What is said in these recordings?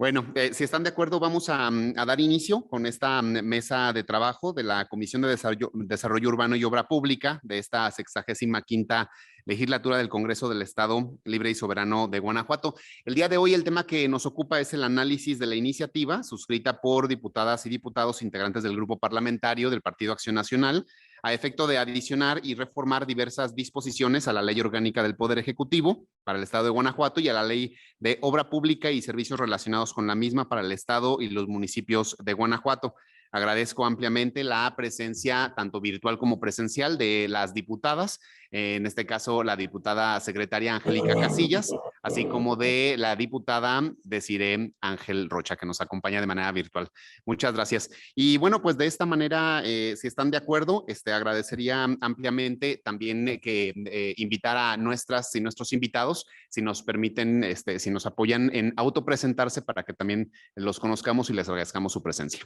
Bueno, si están de acuerdo, vamos a dar inicio con esta mesa de trabajo de la Comisión de Desarrollo Urbano y Obra Pública de esta 65ª legislatura del Congreso del Estado Libre y Soberano de Guanajuato. El día de hoy el tema que nos ocupa es el análisis de la iniciativa suscrita por diputadas y diputados integrantes del grupo parlamentario del Partido Acción Nacional a efecto de adicionar y reformar diversas disposiciones a la Ley Orgánica del Poder Ejecutivo para el Estado de Guanajuato y a la Ley de Obra Pública y servicios relacionados con la misma para el Estado y los municipios de Guanajuato. Agradezco ampliamente la presencia, tanto virtual como presencial, de las diputadas, en este caso la diputada secretaria Angélica Casillas, así como de la diputada Desiree Ángel Rocha, que nos acompaña de manera virtual. Muchas gracias. Y bueno, pues de esta manera, si están de acuerdo, agradecería ampliamente también que invitar a nuestras y nuestros invitados, si nos permiten, si nos apoyan en autopresentarse para que también los conozcamos y les agradezcamos su presencia.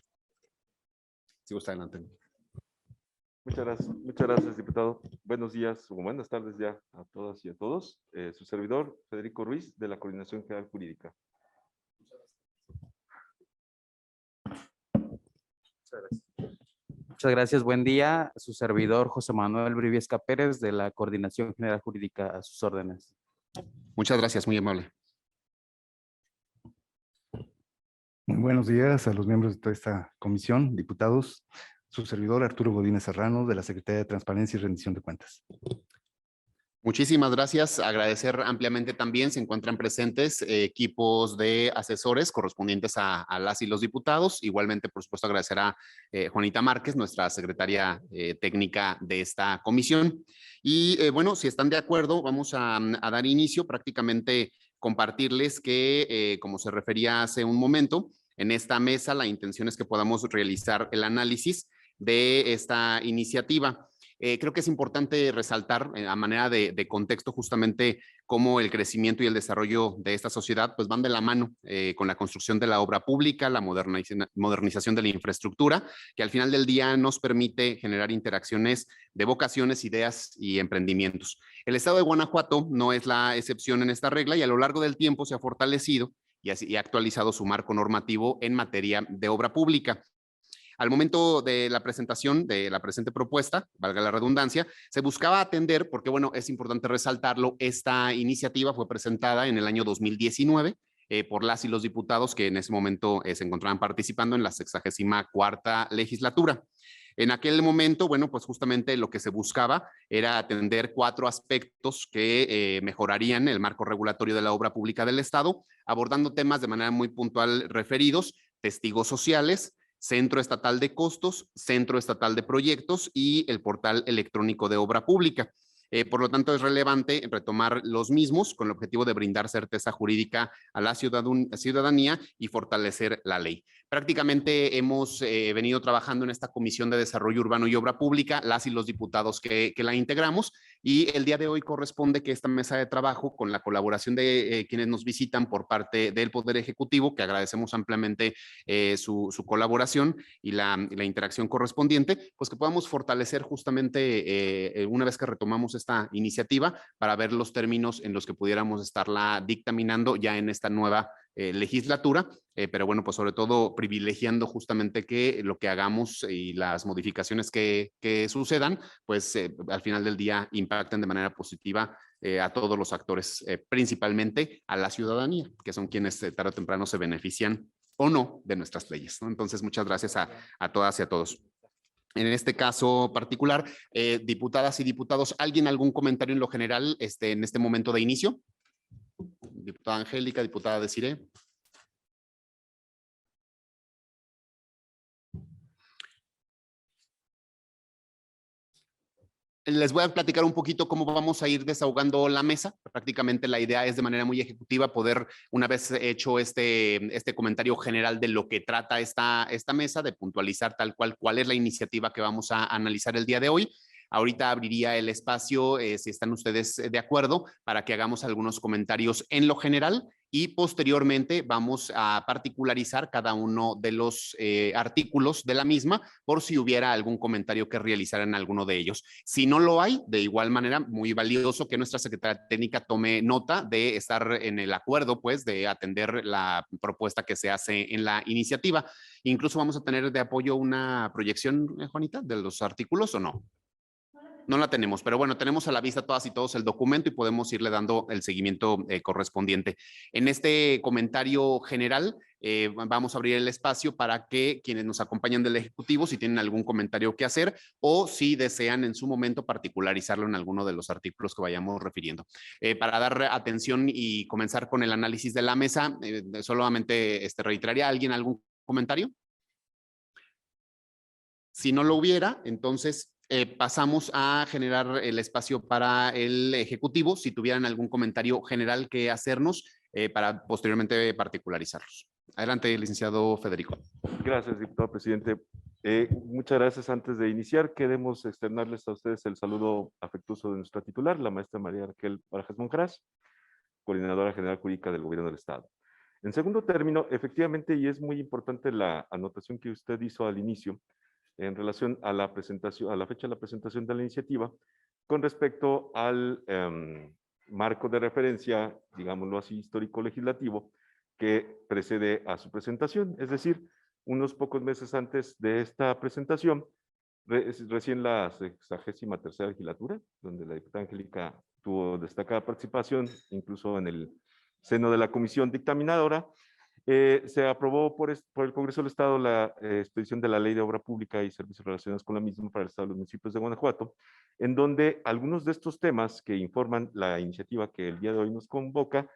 Si gusta, adelante. Muchas gracias, diputado. Buenos días o buenas tardes ya a todas y a todos. Su servidor, Federico Ruiz, de la Coordinación General Jurídica. Muchas gracias. Buen día. Su servidor, José Manuel Briviesca Pérez, de la Coordinación General Jurídica, a sus órdenes. Muchas gracias, muy amable. Muy buenos días a los miembros de toda esta comisión, diputados. Su servidor, Arturo Godínez Serrano, de la Secretaría de Transparencia y Rendición de Cuentas. Muchísimas gracias. Agradecer ampliamente también, se encuentran presentes equipos de asesores correspondientes a las y los diputados. Igualmente, por supuesto, agradecer a Juanita Márquez, nuestra secretaria técnica de esta comisión. Y bueno, si están de acuerdo, vamos a dar inicio. Prácticamente compartirles que, como se refería hace un momento, en esta mesa la intención es que podamos realizar el análisis de esta iniciativa. Creo que es importante resaltar a manera de contexto justamente cómo el crecimiento y el desarrollo de esta sociedad pues van de la mano con la construcción de la obra pública, la modernización de la infraestructura, que al final del día nos permite generar interacciones de vocaciones, ideas y emprendimientos. El estado de Guanajuato no es la excepción en esta regla y a lo largo del tiempo se ha fortalecido y ha actualizado su marco normativo en materia de obra pública. Al momento de la presentación de la presente propuesta, valga la redundancia, se buscaba atender, porque bueno, es importante resaltarlo, esta iniciativa fue presentada en el año 2019 por las y los diputados que en ese momento se encontraban participando en la 64ª legislatura. En aquel momento, bueno, pues justamente lo que se buscaba era atender 4 aspectos que mejorarían el marco regulatorio de la obra pública del Estado, abordando temas de manera muy puntual referidos, testigos sociales, Centro Estatal de Costos, Centro Estatal de Proyectos y el portal electrónico de obra pública. Por lo tanto, es relevante retomar los mismos con el objetivo de brindar certeza jurídica a la ciudadanía y fortalecer la ley. Prácticamente hemos venido trabajando en esta Comisión de Desarrollo Urbano y Obra Pública, las y los diputados que la integramos, y el día de hoy corresponde que esta mesa de trabajo, con la colaboración de quienes nos visitan por parte del Poder Ejecutivo, que agradecemos ampliamente su colaboración y la interacción correspondiente, pues que podamos fortalecer justamente una vez que retomamos esta iniciativa para ver los términos en los que pudiéramos estarla dictaminando ya en esta nueva legislatura, pero bueno, pues sobre todo privilegiando justamente que lo que hagamos y las modificaciones que sucedan, pues al final del día impacten de manera positiva a todos los actores, principalmente a la ciudadanía, que son quienes tarde o temprano se benefician o no de nuestras leyes, ¿no? Entonces, muchas gracias a todas y a todos. En este caso particular, diputadas y diputados, ¿alguien algún comentario en lo general en este momento de inicio? Diputada Angélica, diputada Desiree. Les voy a platicar un poquito cómo vamos a ir desahogando la mesa. Prácticamente la idea es de manera muy ejecutiva poder, una vez hecho este comentario general de lo que trata esta mesa, de puntualizar tal cual es la iniciativa que vamos a analizar el día de hoy. Ahorita abriría el espacio, si están ustedes de acuerdo, para que hagamos algunos comentarios en lo general y posteriormente vamos a particularizar cada uno de los artículos de la misma por si hubiera algún comentario que realizar en alguno de ellos. Si no lo hay, de igual manera, muy valioso que nuestra secretaria técnica tome nota de estar en el acuerdo, pues, de atender la propuesta que se hace en la iniciativa. Incluso vamos a tener de apoyo una proyección, Juanita, de los artículos, ¿o no? No la tenemos, pero bueno, tenemos a la vista todas y todos el documento y podemos irle dando el seguimiento correspondiente. En este comentario general, vamos a abrir el espacio para que quienes nos acompañan del Ejecutivo, si tienen algún comentario que hacer o si desean en su momento particularizarlo en alguno de los artículos que vayamos refiriendo. Para dar atención y comenzar con el análisis de la mesa, solamente reiteraría, ¿alguien algún comentario? Si no lo hubiera, entonces pasamos a generar el espacio para el Ejecutivo, si tuvieran algún comentario general que hacernos para posteriormente particularizarlos. Adelante, licenciado Federico. Gracias, diputado presidente. Muchas gracias. Antes de iniciar, queremos externarles a ustedes el saludo afectuoso de nuestra titular, la maestra María Raquel Barajas Monjaraz, coordinadora general jurídica del Gobierno del Estado. En segundo término, efectivamente, y es muy importante la anotación que usted hizo al inicio, en relación a la presentación, a la fecha de la presentación de la iniciativa, con respecto al marco de referencia, digámoslo así, histórico-legislativo, que precede a su presentación. Es decir, unos pocos meses antes de esta presentación, recién la 63ª legislatura, donde la diputada Angélica tuvo destacada participación, incluso en el seno de la comisión dictaminadora, se aprobó por el Congreso del Estado la expedición de la Ley de Obra Pública y Servicios Relacionados con la misma para el Estado de los Municipios de Guanajuato, en donde algunos de estos temas que informan la iniciativa que el día de hoy nos convoca,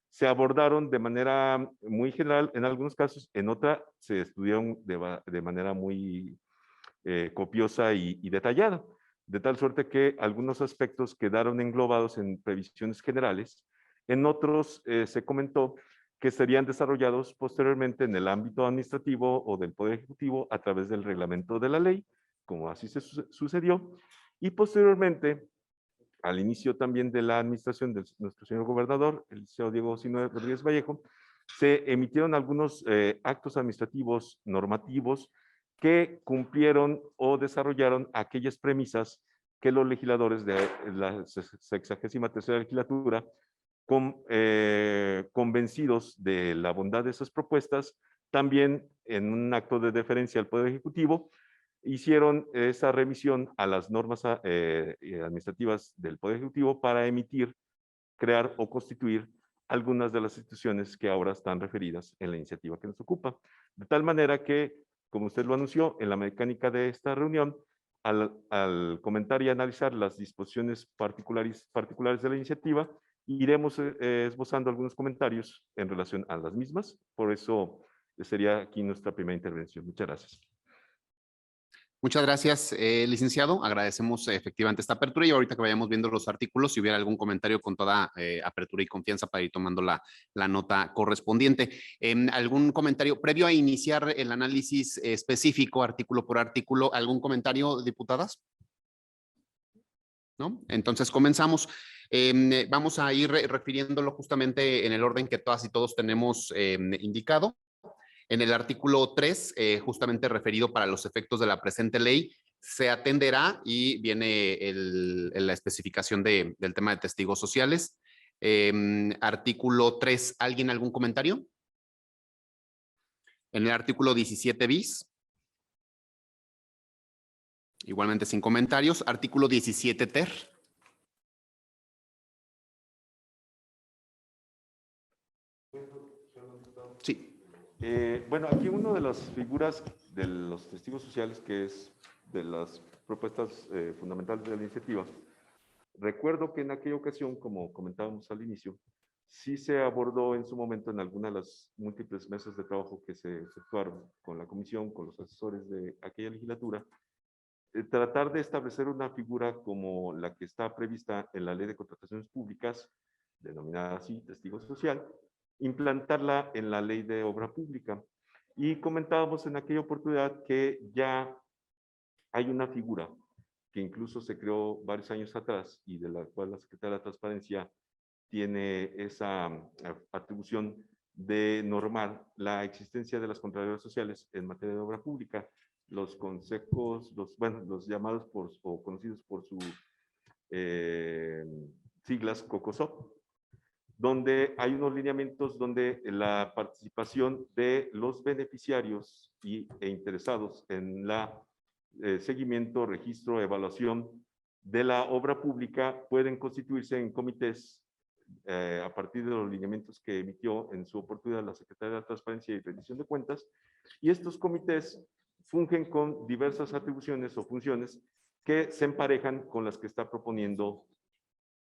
se abordaron de manera muy general en algunos casos, en otra se estudiaron de manera muy copiosa y detallada, de tal suerte que algunos aspectos quedaron englobados en previsiones generales, en otros se comentó que serían desarrollados posteriormente en el ámbito administrativo o del Poder Ejecutivo a través del reglamento de la ley, como así se sucedió, y posteriormente, al inicio también de la administración de nuestro señor gobernador, el licenciado Diego Sinue Rodríguez Vallejo, se emitieron algunos actos administrativos normativos que cumplieron o desarrollaron aquellas premisas que los legisladores de la 63ª legislatura, convencidos de la bondad de esas propuestas, también en un acto de deferencia al Poder Ejecutivo, hicieron esa revisión a las normas administrativas del Poder Ejecutivo para emitir, crear o constituir algunas de las instituciones que ahora están referidas en la iniciativa que nos ocupa. De tal manera que, como usted lo anunció, en la mecánica de esta reunión, al comentar y analizar las disposiciones particulares de la iniciativa, iremos esbozando algunos comentarios en relación a las mismas. Por eso sería aquí nuestra primera intervención. Muchas gracias. Muchas gracias, licenciado. Agradecemos efectivamente esta apertura y ahorita que vayamos viendo los artículos, si hubiera algún comentario con toda apertura y confianza para ir tomando la nota correspondiente. ¿Algún comentario previo a iniciar el análisis específico, artículo por artículo? ¿Algún comentario, diputadas? ¿No? Entonces comenzamos. Vamos a ir refiriéndolo justamente en el orden que todas y todos tenemos indicado. En el artículo 3, justamente referido para los efectos de la presente ley, se atenderá y viene la especificación del tema de testigos sociales. Artículo 3, ¿alguien algún comentario? En el artículo 17 bis. Igualmente sin comentarios. Artículo 17 ter. Sí. Bueno, aquí una de las figuras de los testigos sociales, que es de las propuestas fundamentales de la iniciativa, recuerdo que en aquella ocasión, como comentábamos al inicio, sí se abordó en su momento en alguna de las múltiples mesas de trabajo que se efectuaron con la comisión, con los asesores de aquella legislatura, tratar de establecer una figura como la que está prevista en la Ley de Contrataciones Públicas, denominada así, testigo social, implantarla en la Ley de Obra Pública. Y comentábamos en aquella oportunidad que ya hay una figura que incluso se creó varios años atrás y de la cual la Secretaría de la Transparencia tiene esa atribución de normar la existencia de las Contralorías Sociales en materia de obra pública, los consejos, los llamados o conocidos por sus siglas COCOSOP, donde hay unos lineamientos donde la participación de los beneficiarios e interesados en la seguimiento, registro, evaluación de la obra pública pueden constituirse en comités a partir de los lineamientos que emitió en su oportunidad la Secretaría de la Transparencia y Rendición de Cuentas, y estos comités fungen con diversas atribuciones o funciones que se emparejan con las que está proponiendo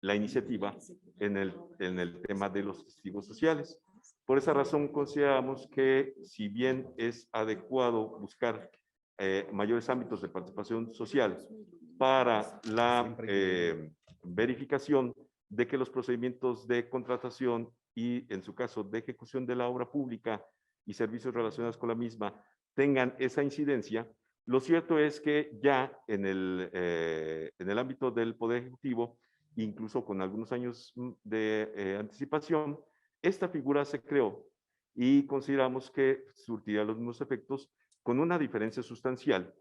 la iniciativa en el tema de los testigos sociales. Por esa razón consideramos que si bien es adecuado buscar mayores ámbitos de participación social para la verificación de que los procedimientos de contratación y, en su caso, de ejecución de la obra pública y servicios relacionados con la misma tengan esa incidencia, lo cierto es que ya en el ámbito del Poder Ejecutivo, incluso con algunos años de anticipación, esta figura se creó y consideramos que surtirá los mismos efectos con una diferencia sustancial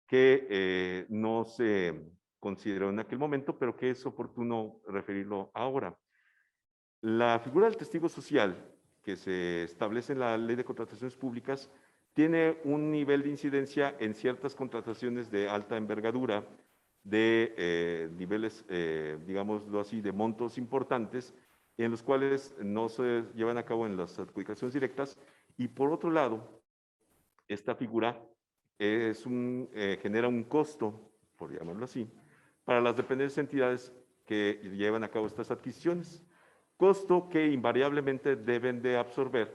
que no se consideró en aquel momento, pero que es oportuno referirlo ahora. La figura del testigo social que se establece en la Ley de Contrataciones Públicas tiene un nivel de incidencia en ciertas contrataciones de alta envergadura, de niveles, digámoslo así, de montos importantes, en los cuales no se llevan a cabo en las adjudicaciones directas, y por otro lado, esta figura genera un costo, por llamarlo así, para las dependientes entidades que llevan a cabo estas adquisiciones, costo que invariablemente deben de absorber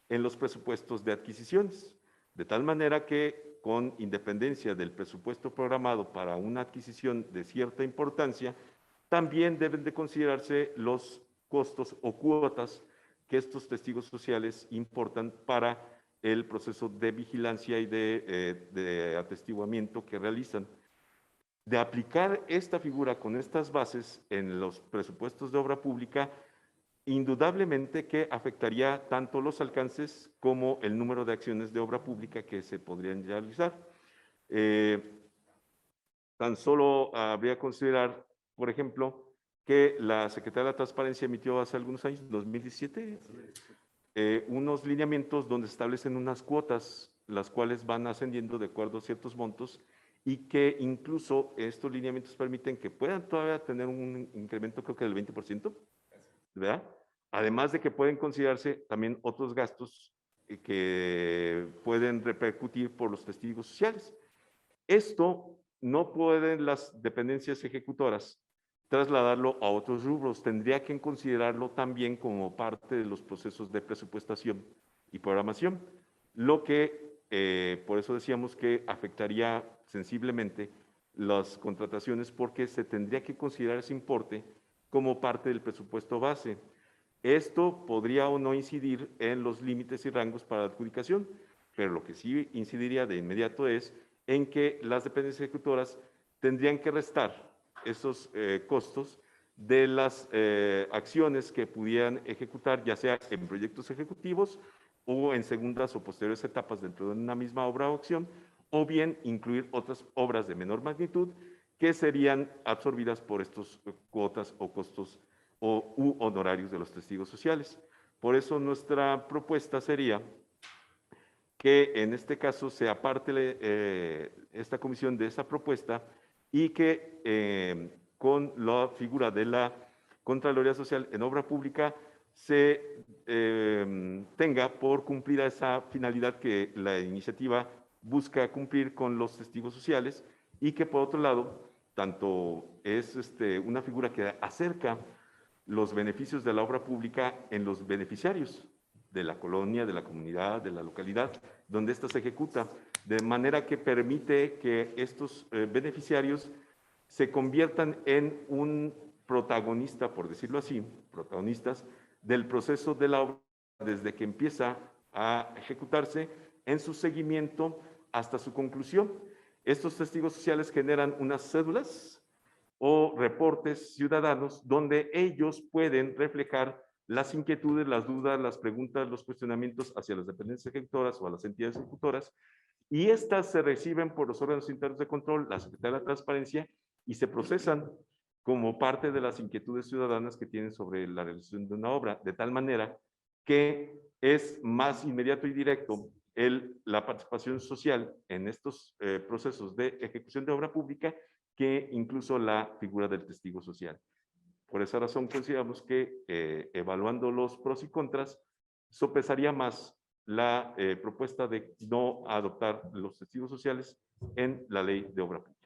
en los presupuestos de adquisiciones, de tal manera que con independencia del presupuesto programado para una adquisición de cierta importancia, también deben de considerarse los costos o cuotas que estos testigos sociales importan para el proceso de vigilancia y de atestiguamiento que realizan. De aplicar esta figura con estas bases en los presupuestos de obra pública, indudablemente que afectaría tanto los alcances como el número de acciones de obra pública que se podrían realizar. Tan solo habría que considerar, por ejemplo, que la Secretaría de la Transparencia emitió hace algunos años, 2017, unos lineamientos donde establecen unas cuotas, las cuales van ascendiendo de acuerdo a ciertos montos, y que incluso estos lineamientos permiten que puedan todavía tener un incremento, creo que del 20%, ¿verdad? Además de que pueden considerarse también otros gastos que pueden repercutir por los testigos sociales. Esto no pueden las dependencias ejecutoras trasladarlo a otros rubros, tendría que considerarlo también como parte de los procesos de presupuestación y programación, lo que por eso decíamos que afectaría sensiblemente las contrataciones porque se tendría que considerar ese importe como parte del presupuesto base. Esto podría o no incidir en los límites y rangos para la adjudicación, pero lo que sí incidiría de inmediato es en que las dependencias ejecutoras tendrían que restar esos costos de las acciones que pudieran ejecutar, ya sea en proyectos ejecutivos o en segundas o posteriores etapas dentro de una misma obra o acción, o bien incluir otras obras de menor magnitud que serían absorbidas por estos cuotas o costos u honorarios de los testigos sociales. Por eso nuestra propuesta sería que en este caso se aparte esta comisión de esa propuesta y que con la figura de la Contraloría Social en obra pública se tenga por cumplida esa finalidad que la iniciativa busca cumplir con los testigos sociales y que por otro lado tanto es una figura que acerca los beneficios de la obra pública en los beneficiarios de la colonia, de la comunidad, de la localidad, donde ésta se ejecuta, de manera que permite que estos beneficiarios se conviertan en un protagonista, por decirlo así, protagonistas del proceso de la obra desde que empieza a ejecutarse en su seguimiento hasta su conclusión. Estos testigos sociales generan unas cédulas o reportes ciudadanos donde ellos pueden reflejar las inquietudes, las dudas, las preguntas, los cuestionamientos hacia las dependencias ejecutoras o a las entidades ejecutoras, y estas se reciben por los órganos internos de control, la Secretaría de la Transparencia, y se procesan como parte de las inquietudes ciudadanas que tienen sobre la realización de una obra, de tal manera que es más inmediato y directo la participación social en estos procesos de ejecución de obra pública que incluso la figura del testigo social. Por esa razón consideramos que evaluando los pros y contras, sopesaría más la propuesta de no adoptar los testigos sociales en la ley de obra pública.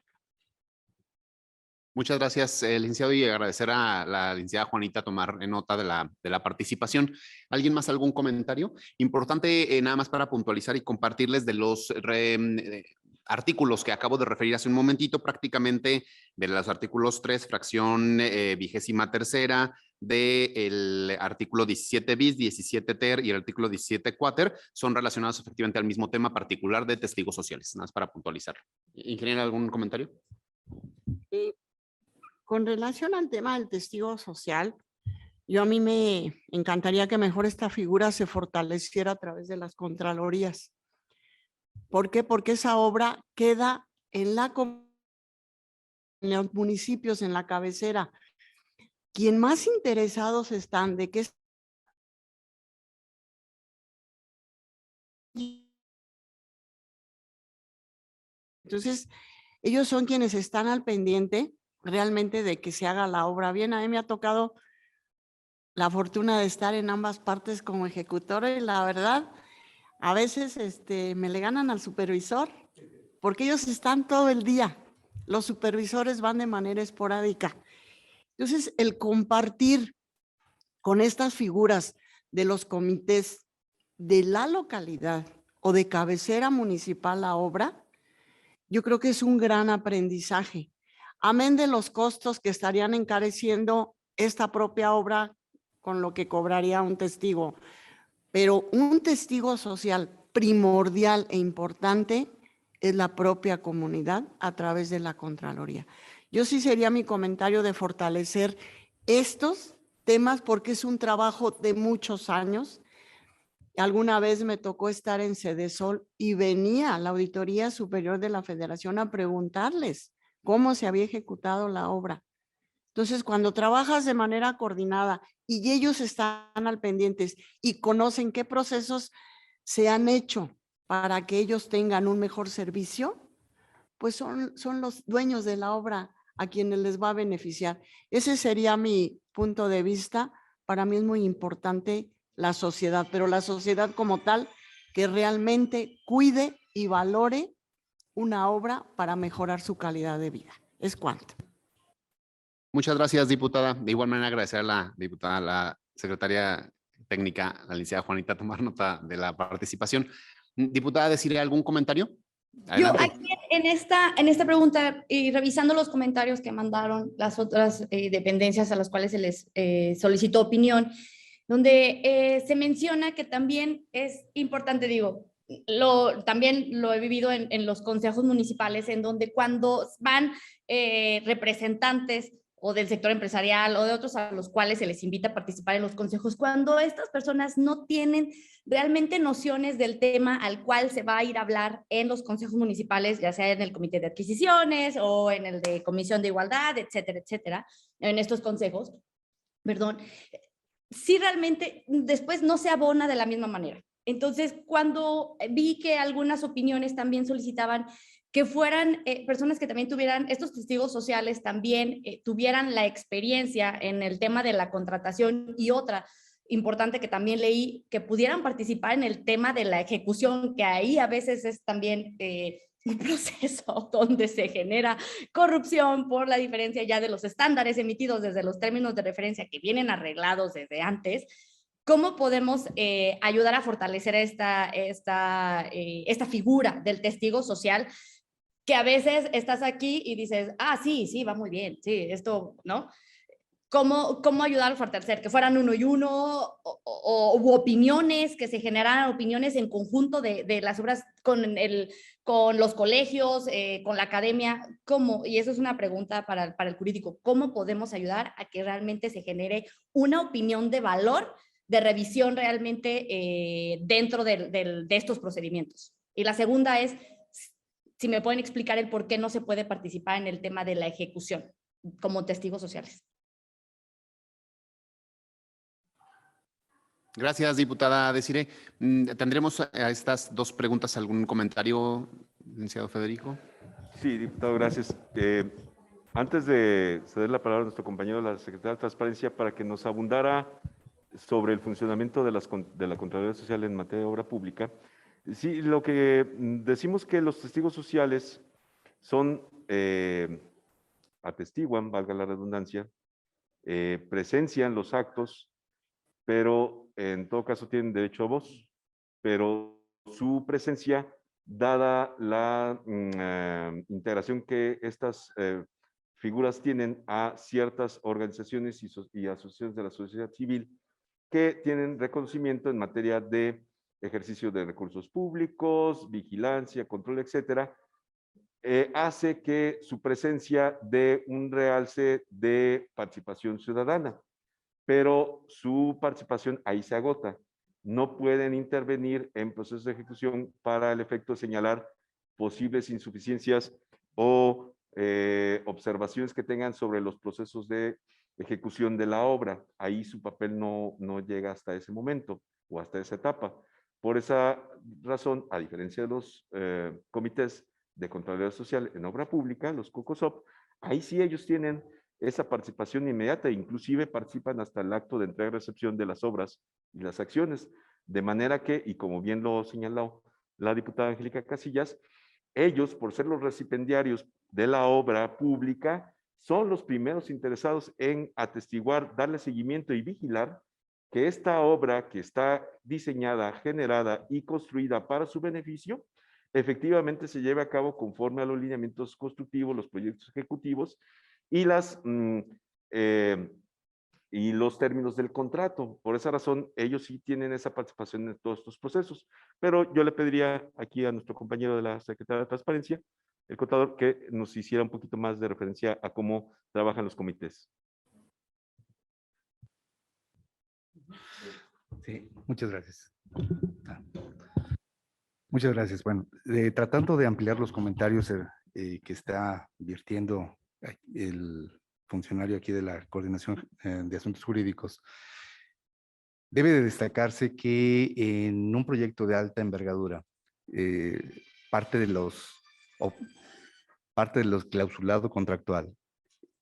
Muchas gracias, licenciado, y agradecer a la licenciada Juanita tomar nota de la participación. ¿Alguien más algún comentario? Importante, nada más para puntualizar y compartirles de los artículos que acabo de referir hace un momentito, prácticamente de los artículos 3, fracción 23ª, del artículo 17 bis, 17 ter y el artículo 17 quater son relacionados efectivamente al mismo tema particular de testigos sociales, nada más para puntualizar. Ingeniero, ¿algún comentario? Con relación al tema del testigo social, a mí me encantaría que mejor esta figura se fortaleciera a través de las contralorías. ¿Por qué? Porque esa obra queda en los municipios, en la cabecera. Quien más interesados están de que entonces ellos son quienes están al pendiente realmente de que se haga la obra bien. A mí me ha tocado la fortuna de estar en ambas partes como ejecutora y la verdad, a veces me le ganan al supervisor porque ellos están todo el día. Los supervisores van de manera esporádica. Entonces, el compartir con estas figuras de los comités de la localidad o de cabecera municipal la obra, yo creo que es un gran aprendizaje. Amén de los costos que estarían encareciendo esta propia obra con lo que cobraría un testigo. Pero un testigo social primordial e importante es la propia comunidad a través de la Contraloría. Yo sí sería mi comentario de fortalecer estos temas porque es un trabajo de muchos años. Alguna vez me tocó estar en Sedesol y venía la Auditoría Superior de la Federación a preguntarles cómo se había ejecutado la obra. Entonces, cuando trabajas de manera coordinada y ellos están al pendientes y conocen qué procesos se han hecho para que ellos tengan un mejor servicio, pues son los dueños de la obra a quienes les va a beneficiar. Ese sería mi punto de vista. Para mí es muy importante la sociedad, pero la sociedad como tal que realmente cuide y valore una obra para mejorar su calidad de vida. Es cuanto. Muchas gracias, diputada. De igual manera, agradecer a la diputada, la secretaria técnica, la licenciada Juanita, tomar nota de la participación. Diputada, ¿decirle algún comentario? Adelante. Yo aquí en esta pregunta y revisando los comentarios que mandaron las otras dependencias a las cuales se les solicitó opinión, donde se menciona que también es importante, digo, también lo he vivido en los consejos municipales, en donde cuando van representantes o del sector empresarial o de otros a los cuales se les invita a participar en los consejos, cuando estas personas no tienen realmente nociones del tema al cual se va a ir a hablar en los consejos municipales, ya sea en el comité de adquisiciones o en el de comisión de igualdad, etcétera, etcétera, en estos consejos, perdón, sí realmente después no se abona de la misma manera. Entonces, cuando vi que algunas opiniones también solicitaban que fueran personas que también tuvieran, estos testigos sociales también tuvieran la experiencia en el tema de la contratación, y otra importante que también leí, que pudieran participar en el tema de la ejecución, que ahí a veces es también un proceso donde se genera corrupción por la diferencia ya de los estándares emitidos desde los términos de referencia que vienen arreglados desde antes. ¿Cómo podemos ayudar a fortalecer esta figura del testigo social? Que a veces estás aquí y dices, ah, sí, va muy bien, sí, esto, ¿no? ¿Cómo ayudar a fortalecer? Que fueran uno y uno, u opiniones, que se generaran opiniones en conjunto de las obras con los colegios, con la academia. ¿Cómo? Y eso es una pregunta para el jurídico. ¿Cómo podemos ayudar a que realmente se genere una opinión de valor, de revisión realmente dentro de estos procedimientos? Y la segunda es, si me pueden explicar el por qué no se puede participar en el tema de la ejecución como testigos sociales. Gracias, diputada Desiree. ¿Tendremos a estas dos preguntas algún comentario, licenciado Federico? Sí, diputado, gracias. Antes de ceder la palabra a nuestro compañero, la secretaria de Transparencia, para que nos abundara sobre el funcionamiento de la Contraloría Social en materia de obra pública. Sí, lo que decimos que los testigos sociales son, atestiguan, valga la redundancia, presencian los actos, pero en todo caso tienen derecho a voz, pero su presencia, dada la integración que estas figuras tienen a ciertas organizaciones y asociaciones de la sociedad civil que tienen reconocimiento en materia de ejercicio de recursos públicos, vigilancia, control, etcétera, hace que su presencia dé un realce de participación ciudadana, pero su participación ahí se agota. No pueden intervenir en procesos de ejecución para el efecto de señalar posibles insuficiencias o observaciones que tengan sobre los procesos de ejecución de la obra. Ahí su papel no llega hasta ese momento o hasta esa etapa. Por esa razón, a diferencia de los comités de Contraloría Social en obra pública, los COCOSOP, ahí sí ellos tienen esa participación inmediata, inclusive participan hasta el acto de entrega y recepción de las obras y las acciones, de manera que, y como bien lo señaló la diputada Angélica Casillas, ellos, por ser los recipiendarios de la obra pública, son los primeros interesados en atestiguar, darle seguimiento y vigilar que esta obra que está diseñada, generada y construida para su beneficio, efectivamente se lleve a cabo conforme a los lineamientos constructivos, los proyectos ejecutivos y y los términos del contrato. Por esa razón, ellos sí tienen esa participación en todos estos procesos. Pero yo le pediría aquí a nuestro compañero de la Secretaría de Transparencia, el contador, que nos hiciera un poquito más de referencia a cómo trabajan los comités. Sí, muchas gracias. Muchas gracias. Bueno, tratando de ampliar los comentarios que está virtiendo el funcionario aquí de la Coordinación de Asuntos Jurídicos, debe de destacarse que en un proyecto de alta envergadura, parte de los clausulado contractual,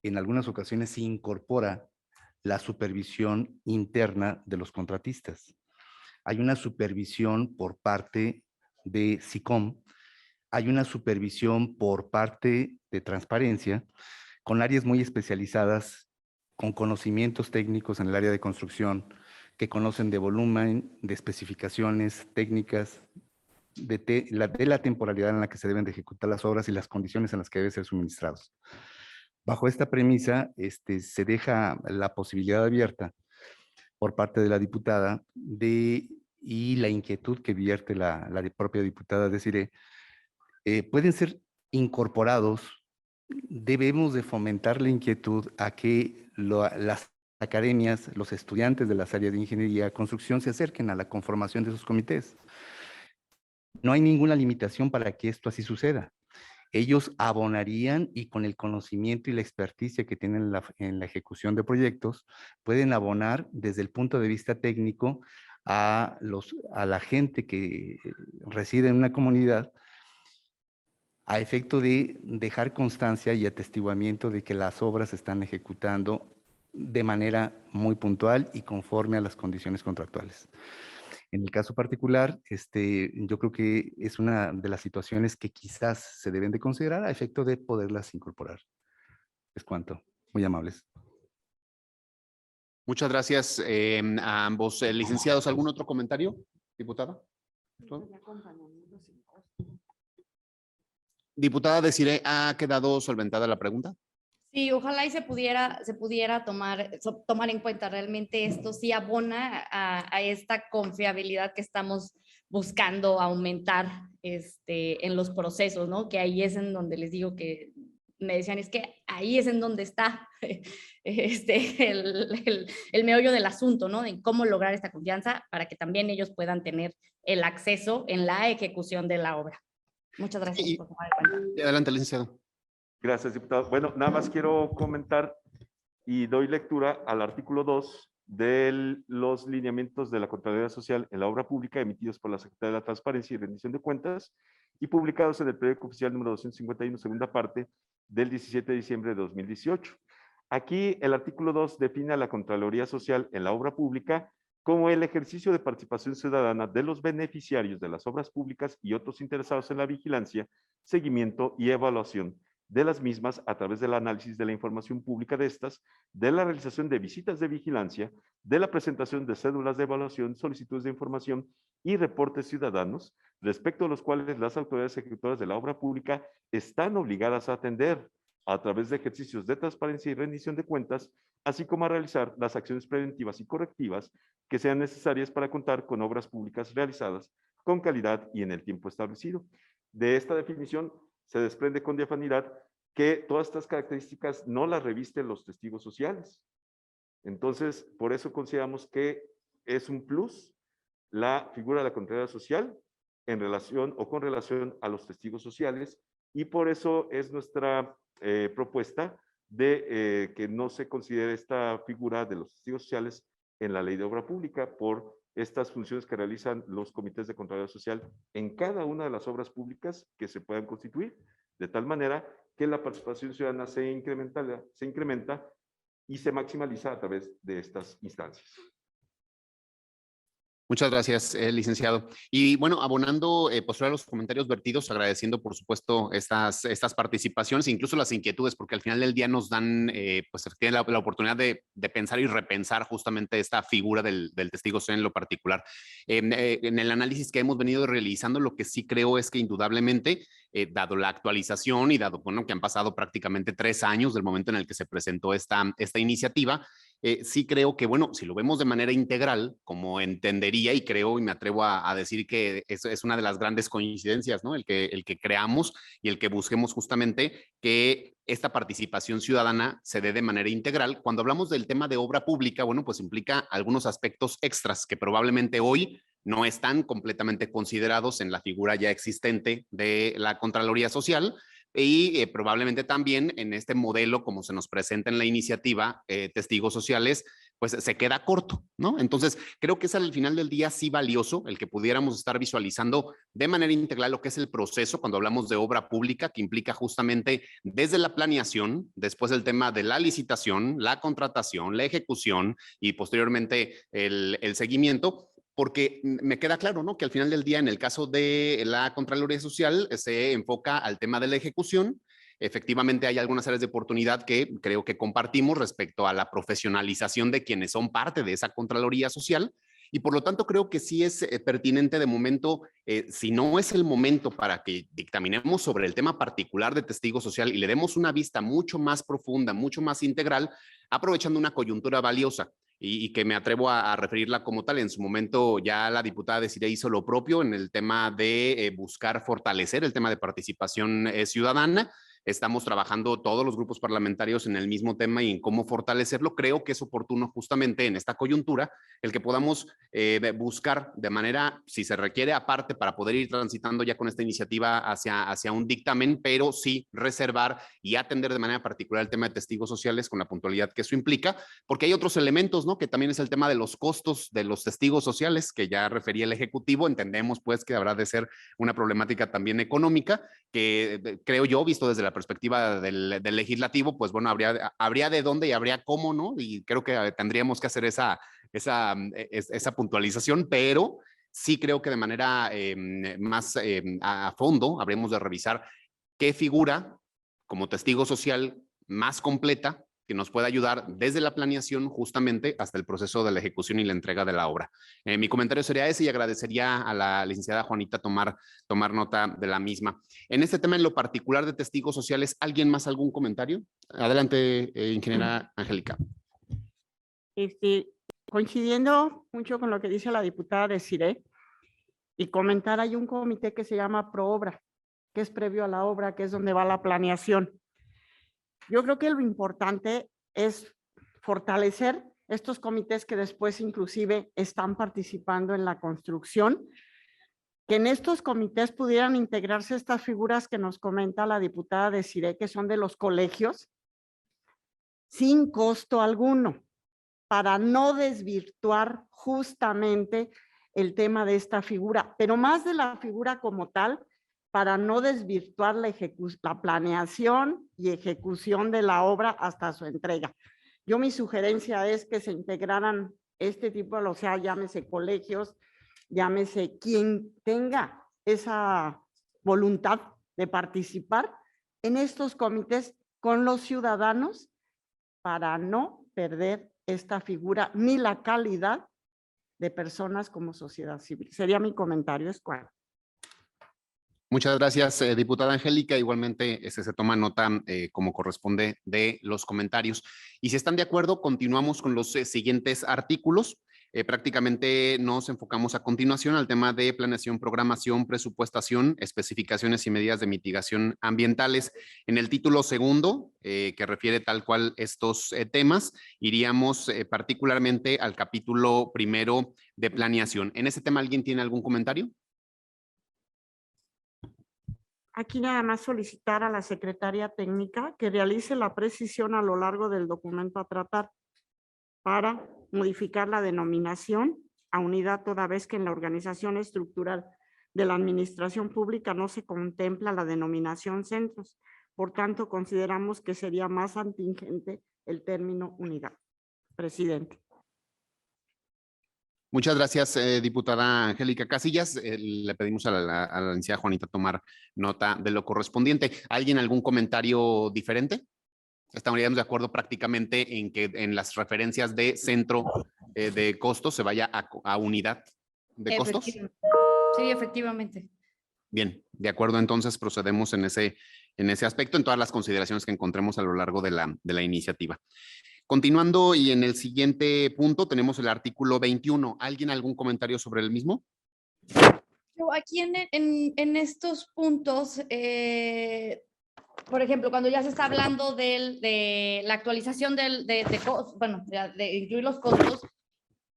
en algunas ocasiones se incorpora la supervisión interna de los contratistas. Hay una supervisión por parte de SICOM, hay una supervisión por parte de Transparencia, con áreas muy especializadas, con conocimientos técnicos en el área de construcción, que conocen de volumen, de especificaciones técnicas, de la temporalidad en la que se deben de ejecutar las obras y las condiciones en las que deben ser suministrados. Bajo esta premisa, se deja la posibilidad abierta por parte de la diputada y la inquietud que vierte la propia diputada Desiree, pueden ser incorporados. Debemos de fomentar la inquietud a que las academias, los estudiantes de las áreas de ingeniería, construcción, se acerquen a la conformación de esos comités. No hay ninguna limitación para que esto así suceda. Ellos abonarían y con el conocimiento y la experticia que tienen en la ejecución de proyectos, pueden abonar desde el punto de vista técnico a la gente que reside en una comunidad, a efecto de dejar constancia y atestiguamiento de que las obras se están ejecutando de manera muy puntual y conforme a las condiciones contractuales. En el caso particular, yo creo que es una de las situaciones que quizás se deben de considerar a efecto de poderlas incorporar. Es cuanto. Muy amables. Muchas gracias a ambos licenciados. ¿Algún otro comentario, diputada? Diputada Desiree, ¿ha quedado solventada la pregunta? Sí, ojalá y se pudiera tomar en cuenta. Realmente esto sí abona a esta confiabilidad que estamos buscando aumentar en los procesos, ¿no? Que ahí es en donde les digo que me decían, es que ahí es en donde está el meollo del asunto, ¿no? De cómo lograr esta confianza para que también ellos puedan tener el acceso en la ejecución de la obra. Muchas gracias por tomar en cuenta. Adelante, licenciado. Gracias, diputado. Bueno, nada más quiero comentar y doy lectura al artículo 2 de los lineamientos de la Contraloría Social en la obra pública emitidos por la Secretaría de la Transparencia y Rendición de Cuentas y publicados en el periódico oficial número 251, segunda parte, del 17 de diciembre de 2018. Aquí el artículo 2 define a la Contraloría Social en la obra pública como el ejercicio de participación ciudadana de los beneficiarios de las obras públicas y otros interesados en la vigilancia, seguimiento y evaluación de las mismas a través del análisis de la información pública de estas, de la realización de visitas de vigilancia, de la presentación de cédulas de evaluación, solicitudes de información y reportes ciudadanos, respecto a los cuales las autoridades ejecutoras de la obra pública están obligadas a atender a través de ejercicios de transparencia y rendición de cuentas, así como a realizar las acciones preventivas y correctivas que sean necesarias para contar con obras públicas realizadas con calidad y en el tiempo establecido. De esta definición se desprende con diafanidad que todas estas características no las revisten los testigos sociales. Entonces, por eso consideramos que es un plus la figura de la Contraloría Social en relación o con relación a los testigos sociales, y por eso es nuestra propuesta de que no se considere esta figura de los testigos sociales en la Ley de Obra Pública por estas funciones que realizan los comités de Contraloría Social en cada una de las obras públicas que se puedan constituir, de tal manera que la participación ciudadana se incrementa y se maximaliza a través de estas instancias. Muchas gracias, licenciado. Y bueno, abonando posterior a los comentarios vertidos, agradeciendo por supuesto estas participaciones, incluso las inquietudes, porque al final del día nos dan pues tiene la oportunidad de pensar y repensar justamente esta figura del testigo social en lo particular. En el análisis que hemos venido realizando, lo que sí creo es que indudablemente, dado la actualización y dado bueno, que han pasado prácticamente 3 años del momento en el que se presentó esta iniciativa, sí creo que, bueno, si lo vemos de manera integral, como entendería y creo y me atrevo a decir que eso es una de las grandes coincidencias, ¿no? El que creamos y el que busquemos justamente que esta participación ciudadana se dé de manera integral. Cuando hablamos del tema de obra pública, bueno, pues implica algunos aspectos extras que probablemente hoy no están completamente considerados en la figura ya existente de la Contraloría Social, y probablemente también en este modelo, como se nos presenta en la iniciativa, testigos sociales, pues se queda corto, ¿no? Entonces, creo que es al final del día sí valioso el que pudiéramos estar visualizando de manera integral lo que es el proceso cuando hablamos de obra pública, que implica justamente desde la planeación, después el tema de la licitación, la contratación, la ejecución y posteriormente el seguimiento. Porque me queda claro, ¿no? Que al final del día, en el caso de la Contraloría Social, se enfoca al tema de la ejecución. Efectivamente, hay algunas áreas de oportunidad que creo que compartimos respecto a la profesionalización de quienes son parte de esa Contraloría Social. Y por lo tanto, creo que sí es pertinente de momento, si no es el momento para que dictaminemos sobre el tema particular de testigo social y le demos una vista mucho más profunda, mucho más integral, aprovechando una coyuntura valiosa. Y que me atrevo a referirla como tal. En su momento ya la diputada Desiree hizo lo propio en el tema de buscar fortalecer el tema de participación ciudadana. Estamos trabajando todos los grupos parlamentarios en el mismo tema y en cómo fortalecerlo. Creo que es oportuno justamente en esta coyuntura el que podamos buscar de manera, si se requiere aparte, para poder ir transitando ya con esta iniciativa hacia un dictamen, pero sí reservar y atender de manera particular el tema de testigos sociales con la puntualidad que eso implica, porque hay otros elementos, ¿no? Que también es el tema de los costos de los testigos sociales, que ya refería el Ejecutivo. Entendemos pues que habrá de ser una problemática también económica, que creo yo, visto desde la perspectiva del legislativo, pues bueno, habría de dónde y habría cómo, ¿no? Y creo que tendríamos que hacer esa puntualización, pero sí creo que de manera más a fondo habremos de revisar qué figura como testigo social más completa que nos pueda ayudar desde la planeación justamente hasta el proceso de la ejecución y la entrega de la obra. Mi comentario sería ese y agradecería a la licenciada Juanita tomar nota de la misma. En este tema en lo particular de testigos sociales, ¿alguien más algún comentario? Adelante, ingeniera Angélica. Coincidiendo mucho con lo que dice la diputada Desiree, y comentar, hay un comité que se llama Proobra, que es previo a la obra, que es donde va la planeación. Yo creo que lo importante es fortalecer estos comités que después inclusive están participando en la construcción, que en estos comités pudieran integrarse estas figuras que nos comenta la diputada Desiree, que son de los colegios, sin costo alguno, para no desvirtuar justamente el tema de esta figura, pero más de la figura como tal, para no desvirtuar la planeación y ejecución de la obra hasta su entrega. Mi sugerencia es que se integraran este tipo, o sea, llámese colegios, llámese quien tenga esa voluntad de participar en estos comités con los ciudadanos para no perder esta figura ni la calidad de personas como sociedad civil. Sería mi comentario, Escuadra. Muchas gracias, diputada Angélica. Igualmente se toma nota como corresponde de los comentarios. Y si están de acuerdo, continuamos con los siguientes artículos. Prácticamente nos enfocamos a continuación al tema de planeación, programación, presupuestación, especificaciones y medidas de mitigación ambientales. En el título segundo, que refiere tal cual estos temas, iríamos particularmente al capítulo primero de planeación. ¿En ese tema alguien tiene algún comentario? Aquí nada más solicitar a la secretaria técnica que realice la precisión a lo largo del documento a tratar para modificar la denominación a unidad, toda vez que en la organización estructural de la administración pública no se contempla la denominación centros. Por tanto, consideramos que sería más atingente el término unidad. Presidente. Muchas gracias, diputada Angélica Casillas. Le pedimos a la licenciada Juanita tomar nota de lo correspondiente. ¿Alguien algún comentario diferente? Estaríamos de acuerdo prácticamente en que en las referencias de centro de costos se vaya a unidad de costos. Sí, efectivamente. Bien, de acuerdo, entonces procedemos en ese aspecto, en todas las consideraciones que encontremos a lo largo de la iniciativa. Continuando, y en el siguiente punto tenemos el artículo 21. ¿Alguien algún comentario sobre el mismo? Aquí en estos puntos, por ejemplo, cuando ya se está hablando de la actualización de incluir los costos,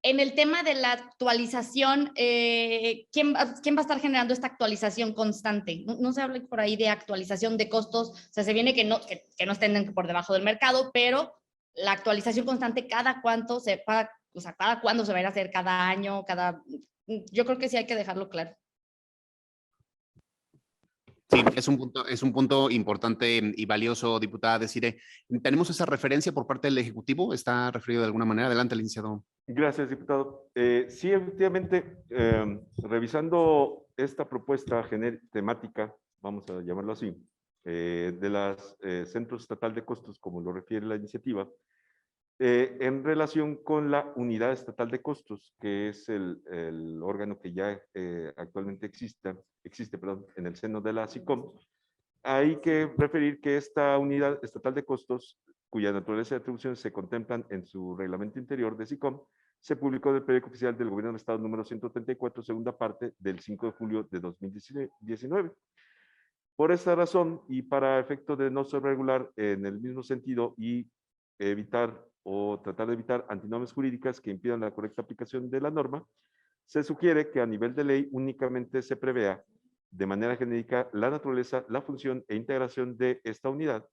en el tema de la actualización, ¿quién va a estar generando esta actualización constante? No se habla por ahí de actualización de costos, o sea, se viene que no estén por debajo del mercado, pero la actualización constante, ¿cada cuánto cada cuándo se va a ir a hacer? ¿Cada año? Yo creo que sí hay que dejarlo claro. Sí, es un punto importante y valioso, diputada Desiree. ¿Tenemos esa referencia por parte del Ejecutivo? ¿Está referido de alguna manera? Adelante, licenciado. Gracias, diputado. Sí, efectivamente, revisando esta propuesta temática, vamos a llamarlo así, de las Centros Estatal de Costos, como lo refiere la iniciativa, en relación con la Unidad Estatal de Costos, que es el órgano que ya actualmente existe en el seno de la SICOM, hay que referir que esta Unidad Estatal de Costos, cuya naturaleza y atribuciones se contemplan en su reglamento interior de SICOM, se publicó en el periódico oficial del Gobierno del Estado número 134, segunda parte, del 5 de julio de 2019. Por esta razón, y para efecto de no ser regular en el mismo sentido y evitar o tratar de evitar antinomias jurídicas que impidan la correcta aplicación de la norma, se sugiere que a nivel de ley únicamente se prevea de manera genérica la naturaleza, la función e integración de esta unidad,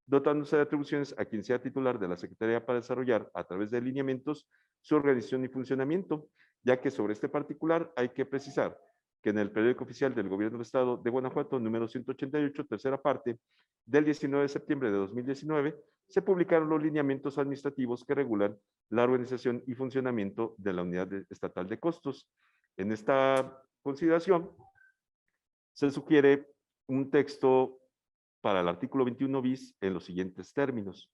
dotándose de atribuciones a quien sea titular de la Secretaría para desarrollar, a través de lineamientos, su organización y funcionamiento, ya que sobre este particular hay que precisar que en el periódico oficial del Gobierno del Estado de Guanajuato, número 188, tercera parte, del 19 de septiembre de 2019, se publicaron los lineamientos administrativos que regulan la organización y funcionamiento de la Unidad Estatal de Costos. En esta consideración, se sugiere un texto para el artículo 21 bis en los siguientes términos.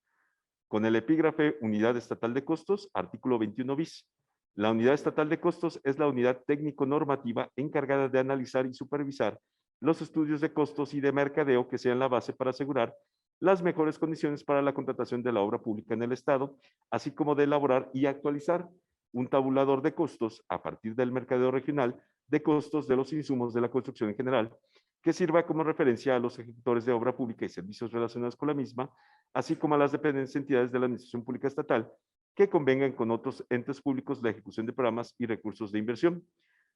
con el epígrafe Unidad Estatal de Costos, artículo 21 bis. La Unidad Estatal de Costos es la unidad técnico-normativa encargada de analizar y supervisar los estudios de costos y de mercadeo que sean la base para asegurar las mejores condiciones para la contratación de la obra pública en el Estado, así como de elaborar y actualizar un tabulador de costos a partir del mercadeo regional de costos de los insumos de la construcción en general, que sirva como referencia a los ejecutores de obra pública y servicios relacionados con la misma, así como a las dependencias y entidades de la Administración Pública Estatal que convengan con otros entes públicos la ejecución de programas y recursos de inversión.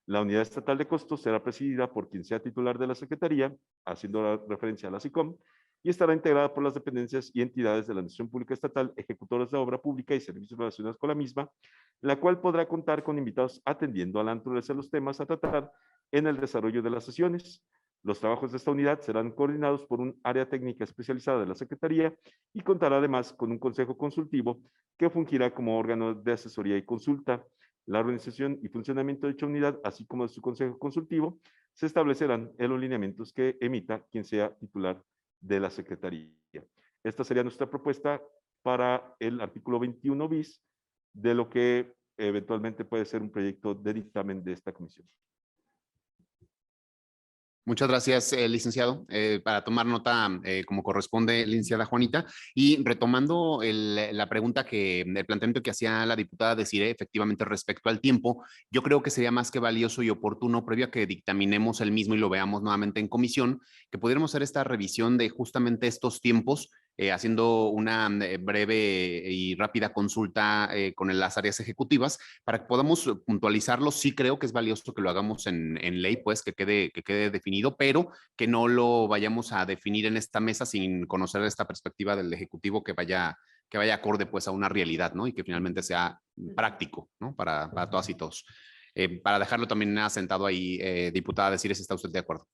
La Unidad Estatal de Costos será presidida por quien sea titular de la Secretaría, haciendo referencia a la SICOM, y estará integrada por las dependencias y entidades de la Administración Pública Estatal, ejecutores de obra pública y servicios relacionados con la misma, la cual podrá contar con invitados atendiendo a la naturaleza de los temas a tratar en el desarrollo de las sesiones. Los trabajos de esta unidad serán coordinados por un área técnica especializada de la Secretaría y contará además con un consejo consultivo que fungirá como órgano de asesoría y consulta. La organización y funcionamiento de dicha unidad, así como de su consejo consultivo, se establecerán en los lineamientos que emita quien sea titular de la Secretaría. Esta sería nuestra propuesta para el artículo 21 bis de lo que eventualmente puede ser un proyecto de dictamen de esta comisión. Muchas gracias, licenciado. Para tomar nota como corresponde, licenciada Juanita. Y retomando la pregunta el planteamiento que hacía la diputada Desiree, efectivamente respecto al tiempo, yo creo que sería más que valioso y oportuno, previo a que dictaminemos el mismo y lo veamos nuevamente en comisión, que pudiéramos hacer esta revisión de justamente estos tiempos, haciendo una breve y rápida consulta con las áreas ejecutivas para que podamos puntualizarlo. Sí creo que es valioso que lo hagamos en ley, pues que quede definido, pero que no lo vayamos a definir en esta mesa sin conocer esta perspectiva del Ejecutivo que vaya acorde pues a una realidad, ¿no? Y que finalmente sea práctico, ¿no? Para todas y todos. Para dejarlo también asentado ahí, diputada, decir si está usted de acuerdo.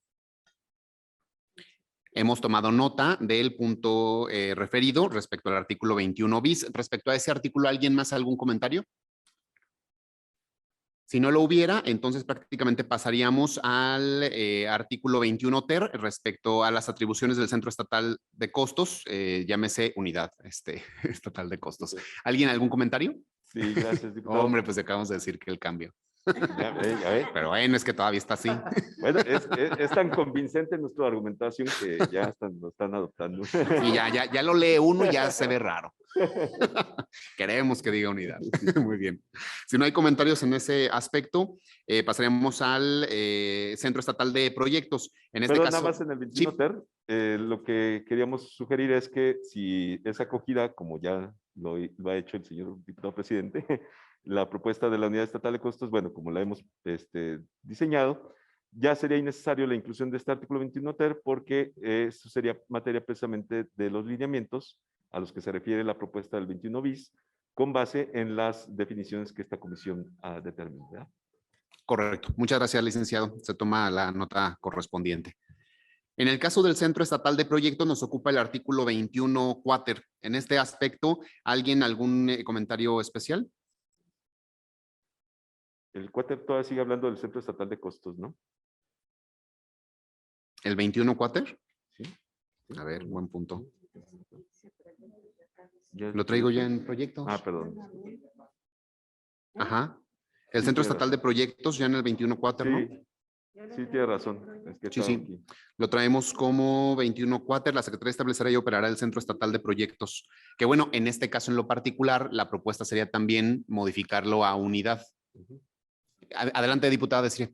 Hemos tomado nota del punto referido respecto al artículo 21 bis. Respecto a ese artículo, ¿alguien más algún comentario? Si no lo hubiera, entonces prácticamente pasaríamos al artículo 21 ter respecto a las atribuciones del Centro Estatal de Costos, llámese unidad estatal de costos. ¿Alguien algún comentario? Sí, gracias, diputado. Hombre, pues acabamos de decir que el cambio. Ya ve. Pero bueno, es que todavía está así. Bueno, es tan convincente nuestra argumentación que ya lo están adoptando. Y ya lo lee uno y ya se ve raro. Queremos que diga unidad. Muy bien. Si no hay comentarios en ese aspecto, pasaríamos al Centro Estatal de Proyectos. En este Pero caso, nada más en el 21 sí. ter, lo que queríamos sugerir es que si es acogida, como ya lo ha hecho el señor diputado presidente, la propuesta de la Unidad Estatal de Costos, bueno, como la hemos diseñado, ya sería innecesario la inclusión de este artículo 21 ter porque eso sería materia precisamente de los lineamientos a los que se refiere la propuesta del 21 bis, con base en las definiciones que esta comisión ha determinado. Correcto. Muchas gracias, licenciado. Se toma la nota correspondiente. En el caso del Centro Estatal de Proyectos nos ocupa el artículo 21 cuater. En este aspecto, ¿alguien algún comentario especial? El cuater todavía sigue hablando del Centro Estatal de Costos, ¿no? ¿El 21 cuater? Sí. A ver, buen punto. Ya- Lo traigo ya en proyectos. Ah, perdón. Ajá. El Sí, Centro tiene Estatal de Proyectos ya en el 21 cuater, ¿no? Sí, tiene razón. Es que Sí, estaba sí. aquí. Lo traemos como 21 cuater. La Secretaría establecerá y operará el Centro Estatal de Proyectos. Que bueno, en este caso en lo particular, la propuesta sería también modificarlo a unidad. Adelante, diputada, decía.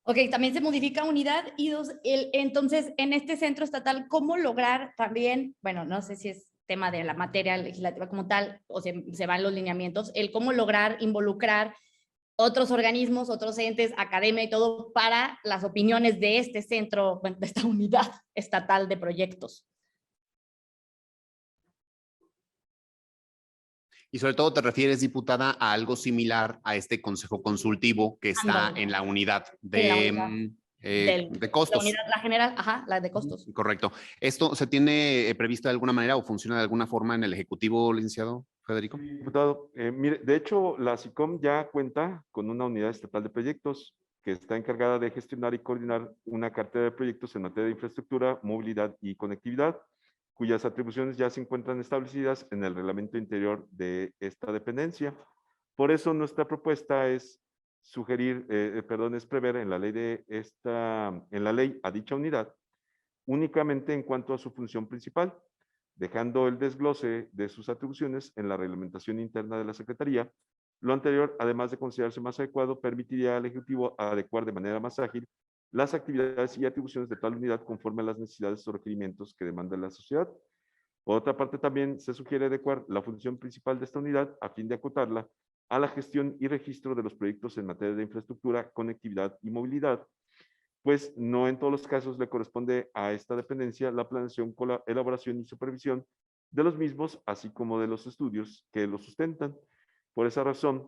Ok, también se modifica unidad y dos, entonces en este centro estatal, ¿cómo lograr también, bueno, no sé si es tema de la materia legislativa como tal o se van los lineamientos, el cómo lograr involucrar otros organismos, otros entes, academia y todo para las opiniones de este centro, bueno, de esta unidad estatal de proyectos? Y sobre todo te refieres, diputada, a algo similar a este consejo consultivo que está Ándale. en la unidad En la unidad de costos. La unidad, la general, ajá, la de costos. Correcto. ¿Esto se tiene previsto de alguna manera o funciona de alguna forma en el Ejecutivo, licenciado Federico? Diputado, mire, de hecho, la SICOM ya cuenta con una unidad estatal de proyectos que está encargada de gestionar y coordinar una cartera de proyectos en materia de infraestructura, movilidad y conectividad, cuyas atribuciones ya se encuentran establecidas en el reglamento interior de esta dependencia. Por eso nuestra propuesta es sugerir, es prever en la ley a dicha unidad únicamente en cuanto a su función principal, dejando el desglose de sus atribuciones en la reglamentación interna de la Secretaría. Lo anterior, además de considerarse más adecuado, permitiría al Ejecutivo adecuar de manera más ágil las actividades y atribuciones de tal unidad conforme a las necesidades o requerimientos que demanda la sociedad. Por otra parte, también se sugiere adecuar la función principal de esta unidad a fin de acotarla a la gestión y registro de los proyectos en materia de infraestructura, conectividad y movilidad, pues no en todos los casos le corresponde a esta dependencia la planeación, elaboración y supervisión de los mismos, así como de los estudios que los sustentan. Por esa razón,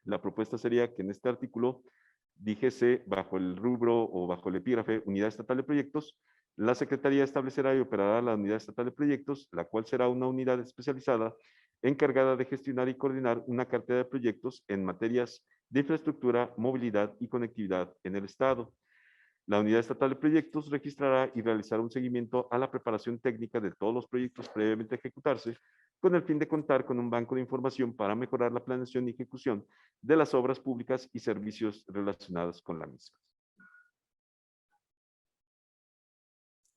la propuesta sería que en este artículo dijese bajo el rubro o bajo el epígrafe Unidad Estatal de Proyectos, la Secretaría establecerá y operará la Unidad Estatal de Proyectos, la cual será una unidad especializada encargada de gestionar y coordinar una cartera de proyectos en materias de infraestructura, movilidad y conectividad en el Estado. La Unidad Estatal de Proyectos registrará y realizará un seguimiento a la preparación técnica de todos los proyectos previamente ejecutarse, con el fin de contar con un banco de información para mejorar la planeación y ejecución de las obras públicas y servicios relacionados con la misma.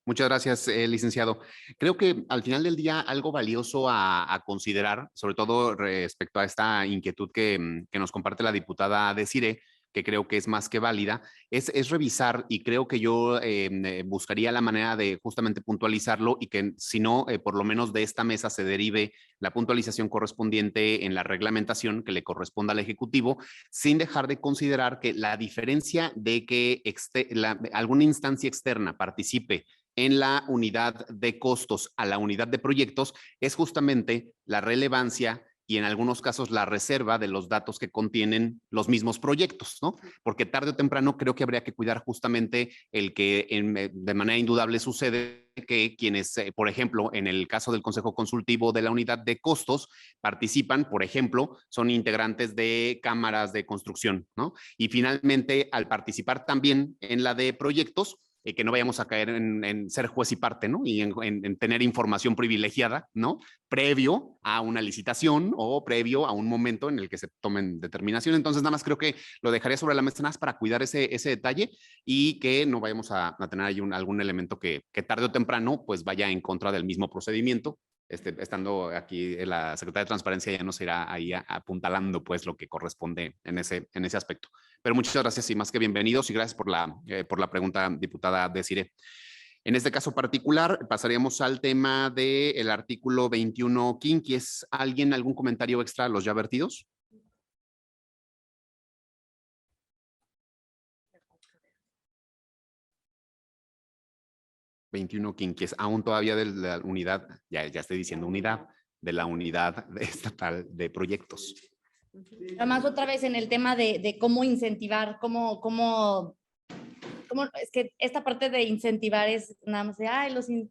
Muchas gracias, licenciado. Creo que al final del día algo valioso a considerar, sobre todo respecto a esta inquietud que nos comparte la diputada Desiree, que creo que es más que válida, es revisar, y creo que yo buscaría la manera de justamente puntualizarlo y que si no, por lo menos de esta mesa se derive la puntualización correspondiente en la reglamentación que le corresponda al Ejecutivo, sin dejar de considerar que la diferencia de que alguna instancia externa participe en la unidad de costos a la unidad de proyectos es justamente la relevancia y en algunos casos la reserva de los datos que contienen los mismos proyectos, ¿no? Porque tarde o temprano creo que habría que cuidar justamente el que de manera indudable sucede que quienes, por ejemplo, en el caso del Consejo Consultivo de la unidad de costos, participan, por ejemplo, son integrantes de cámaras de construcción, ¿no? Y finalmente, al participar también en la de proyectos, que no vayamos a caer en ser juez y parte, ¿no? Y en tener información privilegiada, ¿no? Previo a una licitación o previo a un momento en el que se tomen determinación. Entonces, nada más creo que lo dejaría sobre la mesa nada más para cuidar ese detalle y que no vayamos a tener ahí algún elemento que tarde o temprano pues vaya en contra del mismo procedimiento. Estando aquí la Secretaría de Transparencia ya nos irá ahí apuntalando pues lo que corresponde en ese aspecto. Pero muchas gracias y más que bienvenidos y gracias por la pregunta, diputada Desiree. En este caso particular, pasaríamos al tema del artículo 21 quinquies. ¿Alguien, algún comentario extra a los ya vertidos? Quinquies, aún todavía de la unidad, ya estoy diciendo unidad, de la unidad estatal de proyectos. Además, otra vez en el tema de cómo incentivar, es que esta parte de incentivar es nada más de,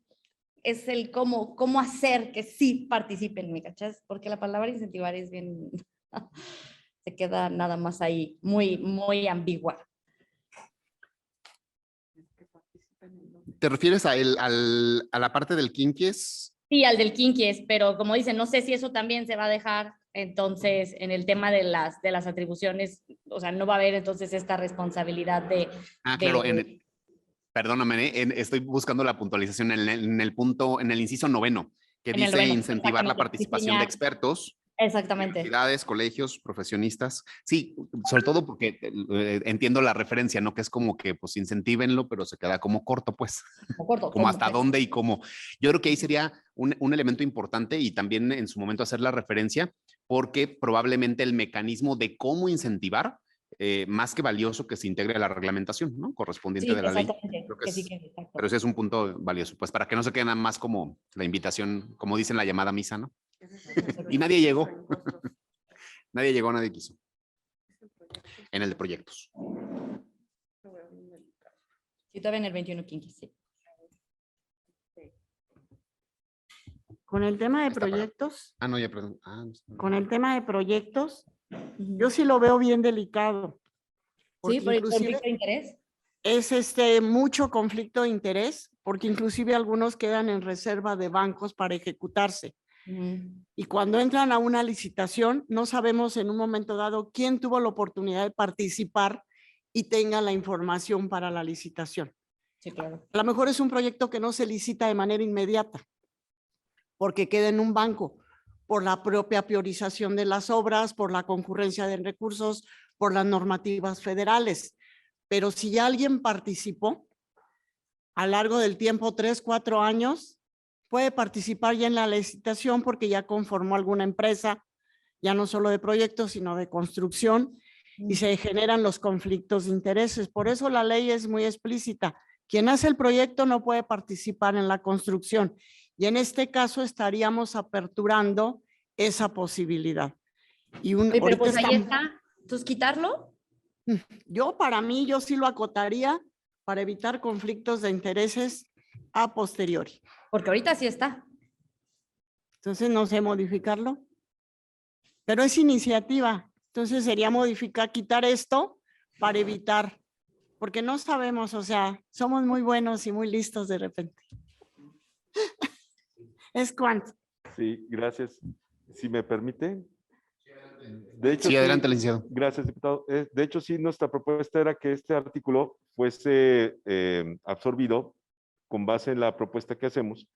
es el cómo hacer que sí participen, ¿me cachas? Porque la palabra incentivar es bien, se queda nada más ahí, muy, muy ambigua. ¿Te refieres a la parte del quinquies? Sí, al del quinquies, pero como dicen, no sé si eso también se va a dejar entonces en el tema de las atribuciones, o sea, no va a haber entonces esta responsabilidad de... Claro, perdóname, estoy buscando la puntualización en el inciso 9, que dice incentivar la participación de expertos. Exactamente. Universidades, colegios, profesionistas. Sí, sobre todo porque entiendo la referencia, ¿no? Que es como que pues incentívenlo, pero se queda como corto, pues. Como hasta dónde y cómo. Yo creo que ahí sería un elemento importante y también en su momento hacer la referencia, porque probablemente el mecanismo de cómo incentivar, más que valioso que se integre a la reglamentación, ¿no? Correspondiente de la ley. Creo que pero ese es un punto valioso, pues para que no se quede nada más como la invitación, como dicen la llamada misa, ¿no? Y nadie llegó. Nadie quiso. En el de proyectos. Sí, todavía en el 21 quinquies, sí. Con el tema de proyectos. No, ya, perdón. Con el tema de proyectos, yo sí lo veo bien delicado. Sí, por el conflicto de interés. Es mucho conflicto de interés porque inclusive algunos quedan en reserva de bancos para ejecutarse. Y cuando entran a una licitación, no sabemos en un momento dado quién tuvo la oportunidad de participar y tenga la información para la licitación. Sí, claro. A lo mejor es un proyecto que no se licita de manera inmediata, porque queda en un banco, por la propia priorización de las obras, por la concurrencia de recursos, por las normativas federales. Pero si ya alguien participó a lo largo del tiempo, 3, 4 años, puede participar ya en la licitación porque ya conformó alguna empresa, ya no solo de proyectos, sino de construcción, y se generan los conflictos de intereses. Por eso la ley es muy explícita. Quien hace el proyecto no puede participar en la construcción. Y en este caso estaríamos aperturando esa posibilidad. Y Oye, pero ahorita pues ahí estamos- está. Entonces, ¿quitarlo? para mí, yo sí lo acotaría para evitar conflictos de intereses a posteriori. Porque ahorita sí está. Entonces, no sé modificarlo. Pero es iniciativa. Entonces, sería quitar esto para evitar, porque no sabemos, o sea, somos muy buenos y muy listos de repente. Es cuánto. Sí, gracias. Si me permite. De hecho, Sí, adelante, licenciado. Gracias, diputado. De hecho, sí, nuestra propuesta era que este artículo fuese absorbido con base en la propuesta que hacemos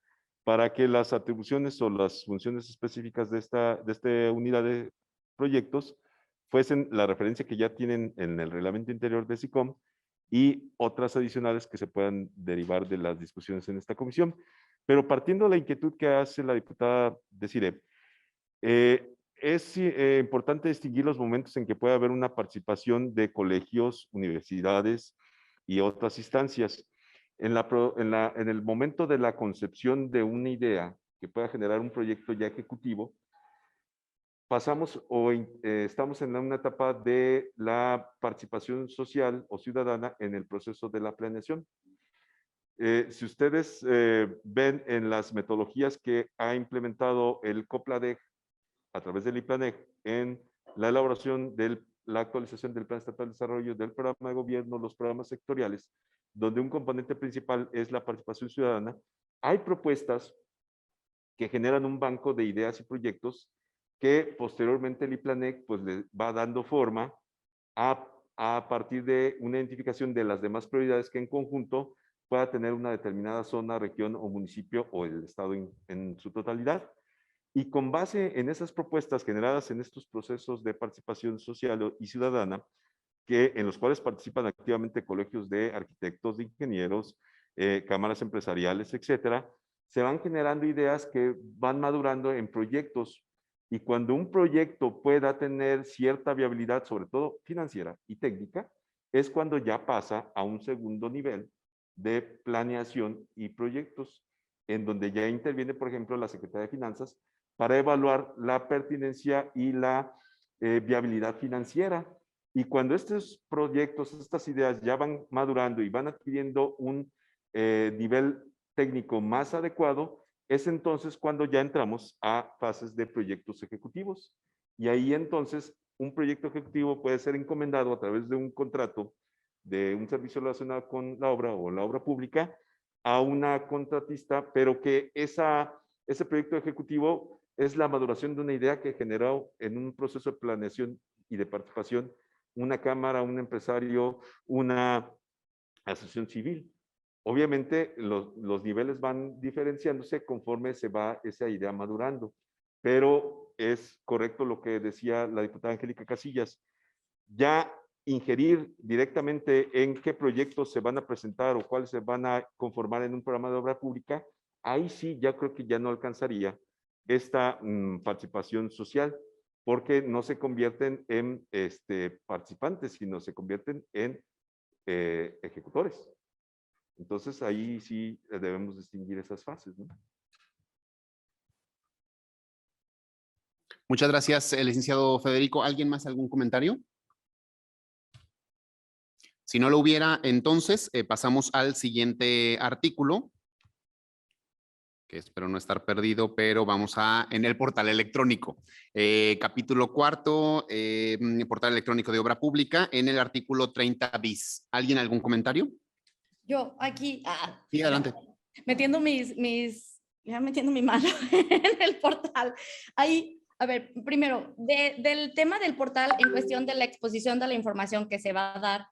para que las atribuciones o las funciones específicas de esta unidad de proyectos fuesen la referencia que ya tienen en el reglamento interior de SICOM y otras adicionales que se puedan derivar de las discusiones en esta comisión. Pero partiendo de la inquietud que hace la diputada Desiree, es importante distinguir los momentos en que puede haber una participación de colegios, universidades y otras instancias. En el momento de la concepción de una idea que pueda generar un proyecto ya ejecutivo, pasamos estamos en una etapa de la participación social o ciudadana en el proceso de la planeación. Si ustedes ven en las metodologías que ha implementado el COPLADEG a través del IPLANEG en la elaboración de la actualización del Plan Estatal de Desarrollo, del programa de gobierno, los programas sectoriales, donde un componente principal es la participación ciudadana, hay propuestas que generan un banco de ideas y proyectos que posteriormente el IPLANEG pues le va dando forma a partir de una identificación de las demás prioridades que en conjunto pueda tener una determinada zona, región o municipio o el estado en su totalidad. Y con base en esas propuestas generadas en estos procesos de participación social y ciudadana, en los cuales participan activamente colegios de arquitectos, de ingenieros, cámaras empresariales, etcétera, se van generando ideas que van madurando en proyectos. Y cuando un proyecto pueda tener cierta viabilidad, sobre todo financiera y técnica, es cuando ya pasa a un segundo nivel de planeación y proyectos, en donde ya interviene, por ejemplo, la Secretaría de Finanzas para evaluar la pertinencia y la viabilidad financiera. Y cuando estos proyectos, estas ideas ya van madurando y van adquiriendo un nivel técnico más adecuado, es entonces cuando ya entramos a fases de proyectos ejecutivos. Y ahí entonces un proyecto ejecutivo puede ser encomendado a través de un contrato de un servicio relacionado con la obra o la obra pública a una contratista, pero que ese proyecto ejecutivo es la maduración de una idea que generó en un proceso de planeación y de participación una cámara, un empresario, una asociación civil. Obviamente los niveles van diferenciándose conforme se va esa idea madurando, pero es correcto lo que decía la diputada Angélica Casillas. Ya ingerir directamente en qué proyectos se van a presentar o cuáles se van a conformar en un programa de obra pública, ahí sí ya creo que ya no alcanzaría esta participación social, porque no se convierten en participantes, sino se convierten en ejecutores. Entonces ahí sí debemos distinguir esas fases, ¿no? Muchas gracias, licenciado Federico. ¿Alguien más, algún comentario? Si no lo hubiera, entonces pasamos al siguiente artículo, que espero no estar perdido, pero vamos en el portal electrónico. Capítulo 4, portal electrónico de obra pública, en el artículo 30 bis. ¿Alguien algún comentario? Yo aquí. Sí, adelante. metiendo ya metiendo mi mano en el portal. Ahí, a ver, primero, del tema del portal en cuestión de la exposición de la información que se va a dar,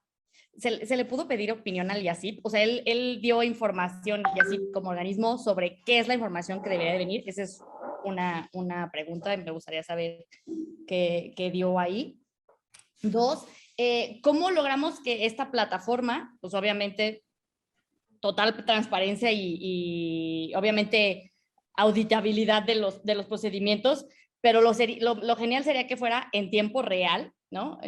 ¿se le pudo pedir opinión al IACIP? O sea, él dio información, IACIP como organismo, sobre qué es la información que debería de venir. Esa es una pregunta y me gustaría saber qué dio ahí. Dos, ¿cómo logramos que esta plataforma, pues obviamente, total transparencia y obviamente auditabilidad de los procedimientos, pero lo genial sería que fuera en tiempo real, ¿no?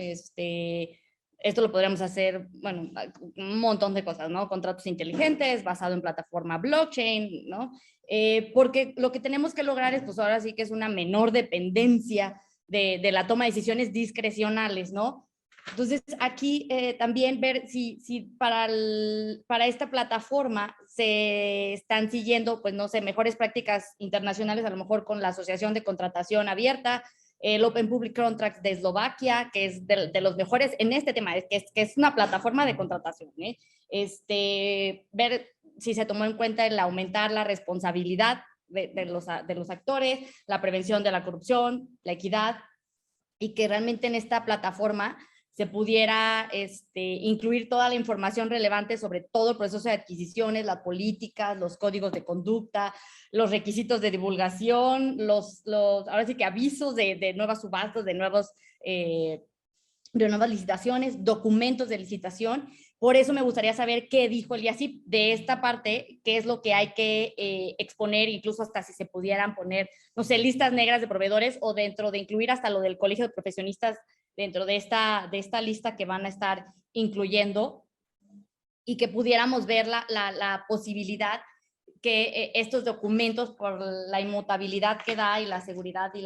Esto lo podríamos hacer, bueno, un montón de cosas, ¿no? Contratos inteligentes, basado en plataforma blockchain, ¿no? Porque lo que tenemos que lograr es, pues ahora sí que es una menor dependencia de la toma de decisiones discrecionales, ¿no? Entonces, aquí también ver si para esta plataforma se están siguiendo, pues no sé, mejores prácticas internacionales, a lo mejor con la Asociación de Contratación Abierta, el Open Public Contracts de Eslovaquia, que es de los mejores en este tema, que es una plataforma de contratación, ¿eh? Ver si se tomó en cuenta el aumentar la responsabilidad de los actores, la prevención de la corrupción, la equidad, y que realmente en esta plataforma se pudiera incluir toda la información relevante sobre todo el proceso de adquisiciones, las políticas, los códigos de conducta, los requisitos de divulgación, ahora sí que avisos de nuevas subastas, de nuevas licitaciones, documentos de licitación. Por eso me gustaría saber qué dijo el IACIP de esta parte, qué es lo que hay que exponer, incluso hasta si se pudieran poner, no sé, listas negras de proveedores o dentro de incluir hasta lo del colegio de profesionistas dentro de esta lista que van a estar incluyendo, y que pudiéramos ver la posibilidad que estos documentos, por la inmutabilidad que da y la seguridad y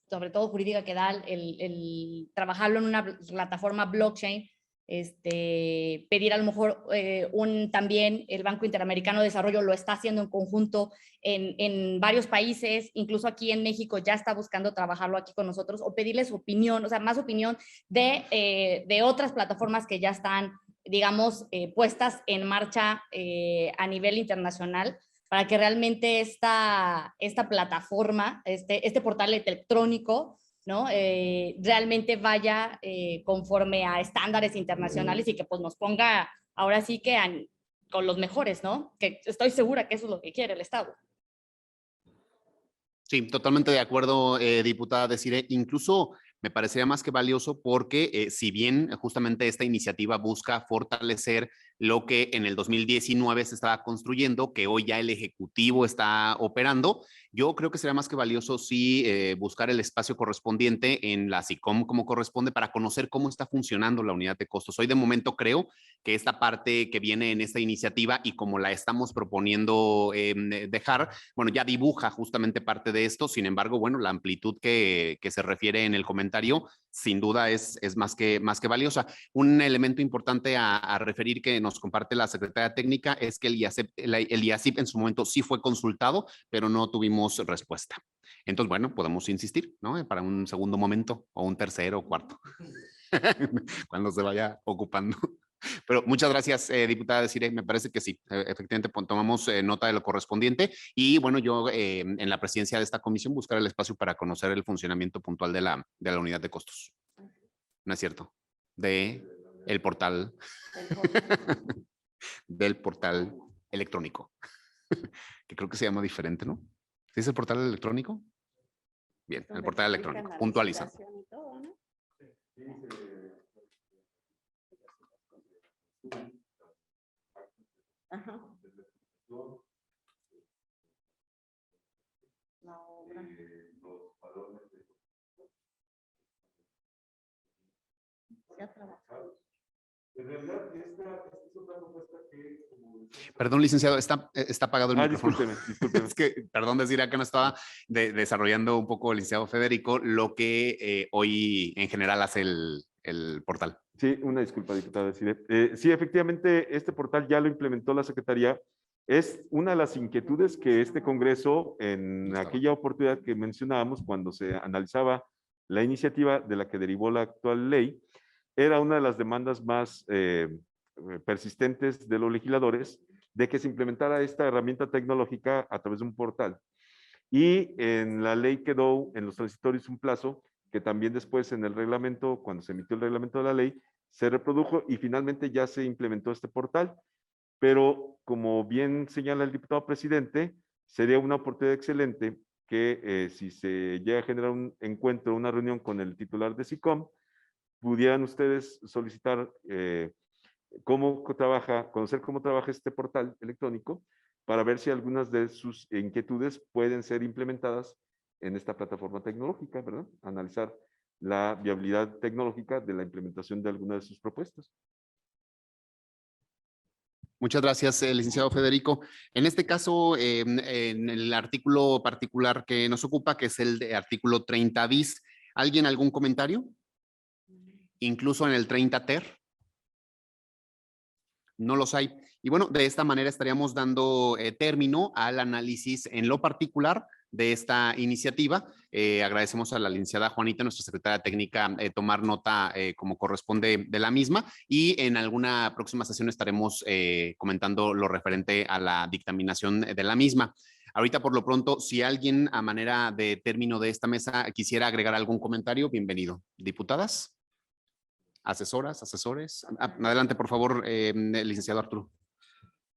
sobre todo jurídica que da el trabajarlo en una plataforma blockchain, pedir a lo mejor también el Banco Interamericano de Desarrollo lo está haciendo en conjunto en varios países, incluso aquí en México ya está buscando trabajarlo aquí con nosotros, o pedirles opinión, o sea, más opinión de otras plataformas que ya están, digamos, puestas en marcha a nivel internacional, para que realmente esta plataforma, este portal electrónico, ¿no? Realmente vaya conforme a estándares internacionales y que pues nos ponga ahora sí que con los mejores, ¿no? Que estoy segura que eso es lo que quiere el Estado. Sí, totalmente de acuerdo, diputada Desiree. Incluso me parecería más que valioso porque si bien justamente esta iniciativa busca fortalecer lo que en el 2019 se estaba construyendo, que hoy ya el Ejecutivo está operando, yo creo que sería más que valioso sí buscar el espacio correspondiente en la SICOM como corresponde para conocer cómo está funcionando la unidad de costos. Hoy de momento creo que esta parte que viene en esta iniciativa y como la estamos proponiendo dejar, bueno, ya dibuja justamente parte de esto. Sin embargo, bueno, la amplitud que se refiere en el comentario sin duda es más que valiosa. Un elemento importante a referir que nos comparte la secretaria técnica es que el IACIP en su momento sí fue consultado, pero no tuvimos respuesta. Entonces, bueno, podemos insistir, ¿no? Para un segundo momento o un tercero o cuarto, cuando se vaya ocupando. Pero muchas gracias, diputada Desiree. Me parece que sí, efectivamente tomamos nota de lo correspondiente y bueno, yo en la presidencia de esta comisión buscar el espacio para conocer el funcionamiento puntual de la unidad de costos. ¿No es cierto? El portal del portal electrónico, que creo que se llama diferente, ¿no? ¿Sí es el portal electrónico? Bien, el portal electrónico, puntualiza. Ajá. La obra. Se ha trabajado. En realidad, esta es otra propuesta que... Perdón, licenciado, está apagado el micrófono. Discúlpeme. Es que, perdón decir, acá no estaba desarrollando un poco el licenciado Federico lo que hoy en general hace el portal. Sí, una disculpa, diputada. Sí, efectivamente, este portal ya lo implementó la Secretaría. Es una de las inquietudes que este Congreso, en aquella oportunidad que mencionábamos, cuando se analizaba la iniciativa de la que derivó la actual ley, era una de las demandas más persistentes de los legisladores, de que se implementara esta herramienta tecnológica a través de un portal. Y en la ley quedó en los transitorios un plazo que también después en el reglamento, cuando se emitió el reglamento de la ley, se reprodujo y finalmente ya se implementó este portal. Pero como bien señala el diputado presidente, sería una oportunidad excelente que si se llega a generar un encuentro, una reunión con el titular de SICOM, pudieran ustedes solicitar cómo trabaja, conocer cómo trabaja este portal electrónico para ver si algunas de sus inquietudes pueden ser implementadas en esta plataforma tecnológica, ¿verdad? Analizar la viabilidad tecnológica de la implementación de algunas de sus propuestas. Muchas gracias, licenciado Federico. En este caso, en el artículo particular que nos ocupa, que es el de artículo 30 bis, ¿alguien algún comentario? Incluso en el 30 ter. No los hay. Y bueno, de esta manera estaríamos dando término al análisis en lo particular de esta iniciativa. Agradecemos a la licenciada Juanita, nuestra secretaria técnica, tomar nota como corresponde de la misma, y en alguna próxima sesión estaremos comentando lo referente a la dictaminación de la misma. Ahorita, por lo pronto, si alguien a manera de término de esta mesa quisiera agregar algún comentario, bienvenido. Diputadas, asesoras, asesores. Adelante, por favor, licenciado Arturo.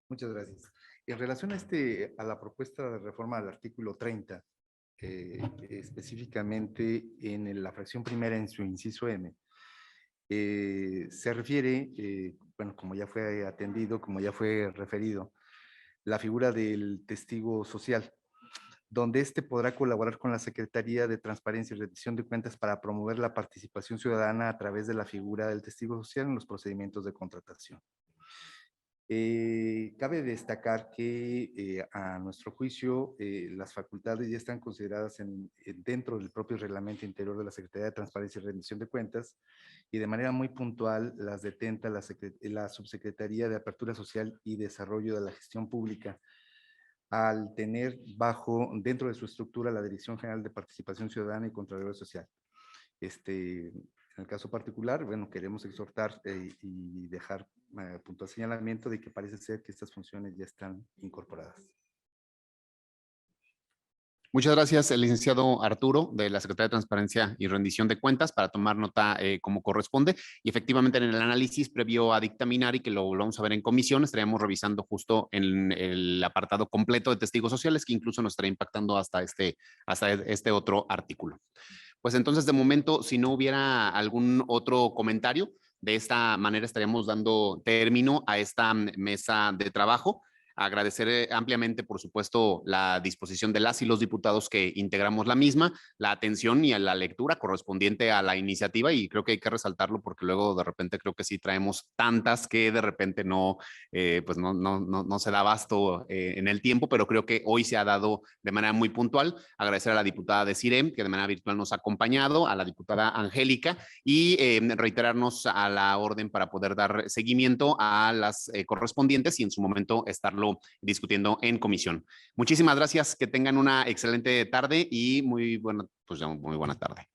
Muchas gracias. En relación a la propuesta de reforma del artículo 30, específicamente en la fracción primera en su inciso M, se refiere, bueno, como ya fue atendido, como ya fue referido, la figura del testigo social, donde podrá colaborar con la Secretaría de Transparencia y Rendición de Cuentas para promover la participación ciudadana a través de la figura del testigo social en los procedimientos de contratación. Cabe destacar que a nuestro juicio las facultades ya están consideradas dentro del propio reglamento interior de la Secretaría de Transparencia y Rendición de Cuentas, y de manera muy puntual las detenta la Subsecretaría de Apertura Social y Desarrollo de la Gestión Pública, al tener dentro de su estructura la Dirección General de Participación Ciudadana y Contraloría Social. En el caso particular, bueno, queremos exhortar y dejar puntual señalamiento de que parece ser que estas funciones ya están incorporadas. Muchas gracias, el licenciado Arturo, de la Secretaría de Transparencia y Rendición de Cuentas, para tomar nota como corresponde. Y efectivamente, en el análisis previo a dictaminar, y que lo vamos a ver en comisión, estaríamos revisando justo en el apartado completo de testigos sociales, que incluso nos estaría impactando hasta este otro artículo. Pues entonces, de momento, si no hubiera algún otro comentario, de esta manera estaríamos dando término a esta mesa de trabajo. Agradecer ampliamente, por supuesto, la disposición de las y los diputados que integramos la misma, la atención y a la lectura correspondiente a la iniciativa, y creo que hay que resaltarlo porque luego de repente creo que sí traemos tantas que de repente no se da abasto en el tiempo, pero creo que hoy se ha dado de manera muy puntual. Agradecer a la diputada de CIREM, que de manera virtual nos ha acompañado, a la diputada Angélica, y reiterarnos a la orden para poder dar seguimiento a las correspondientes y en su momento estarlo discutiendo en comisión. Muchísimas gracias, que tengan una excelente tarde y muy buena tarde.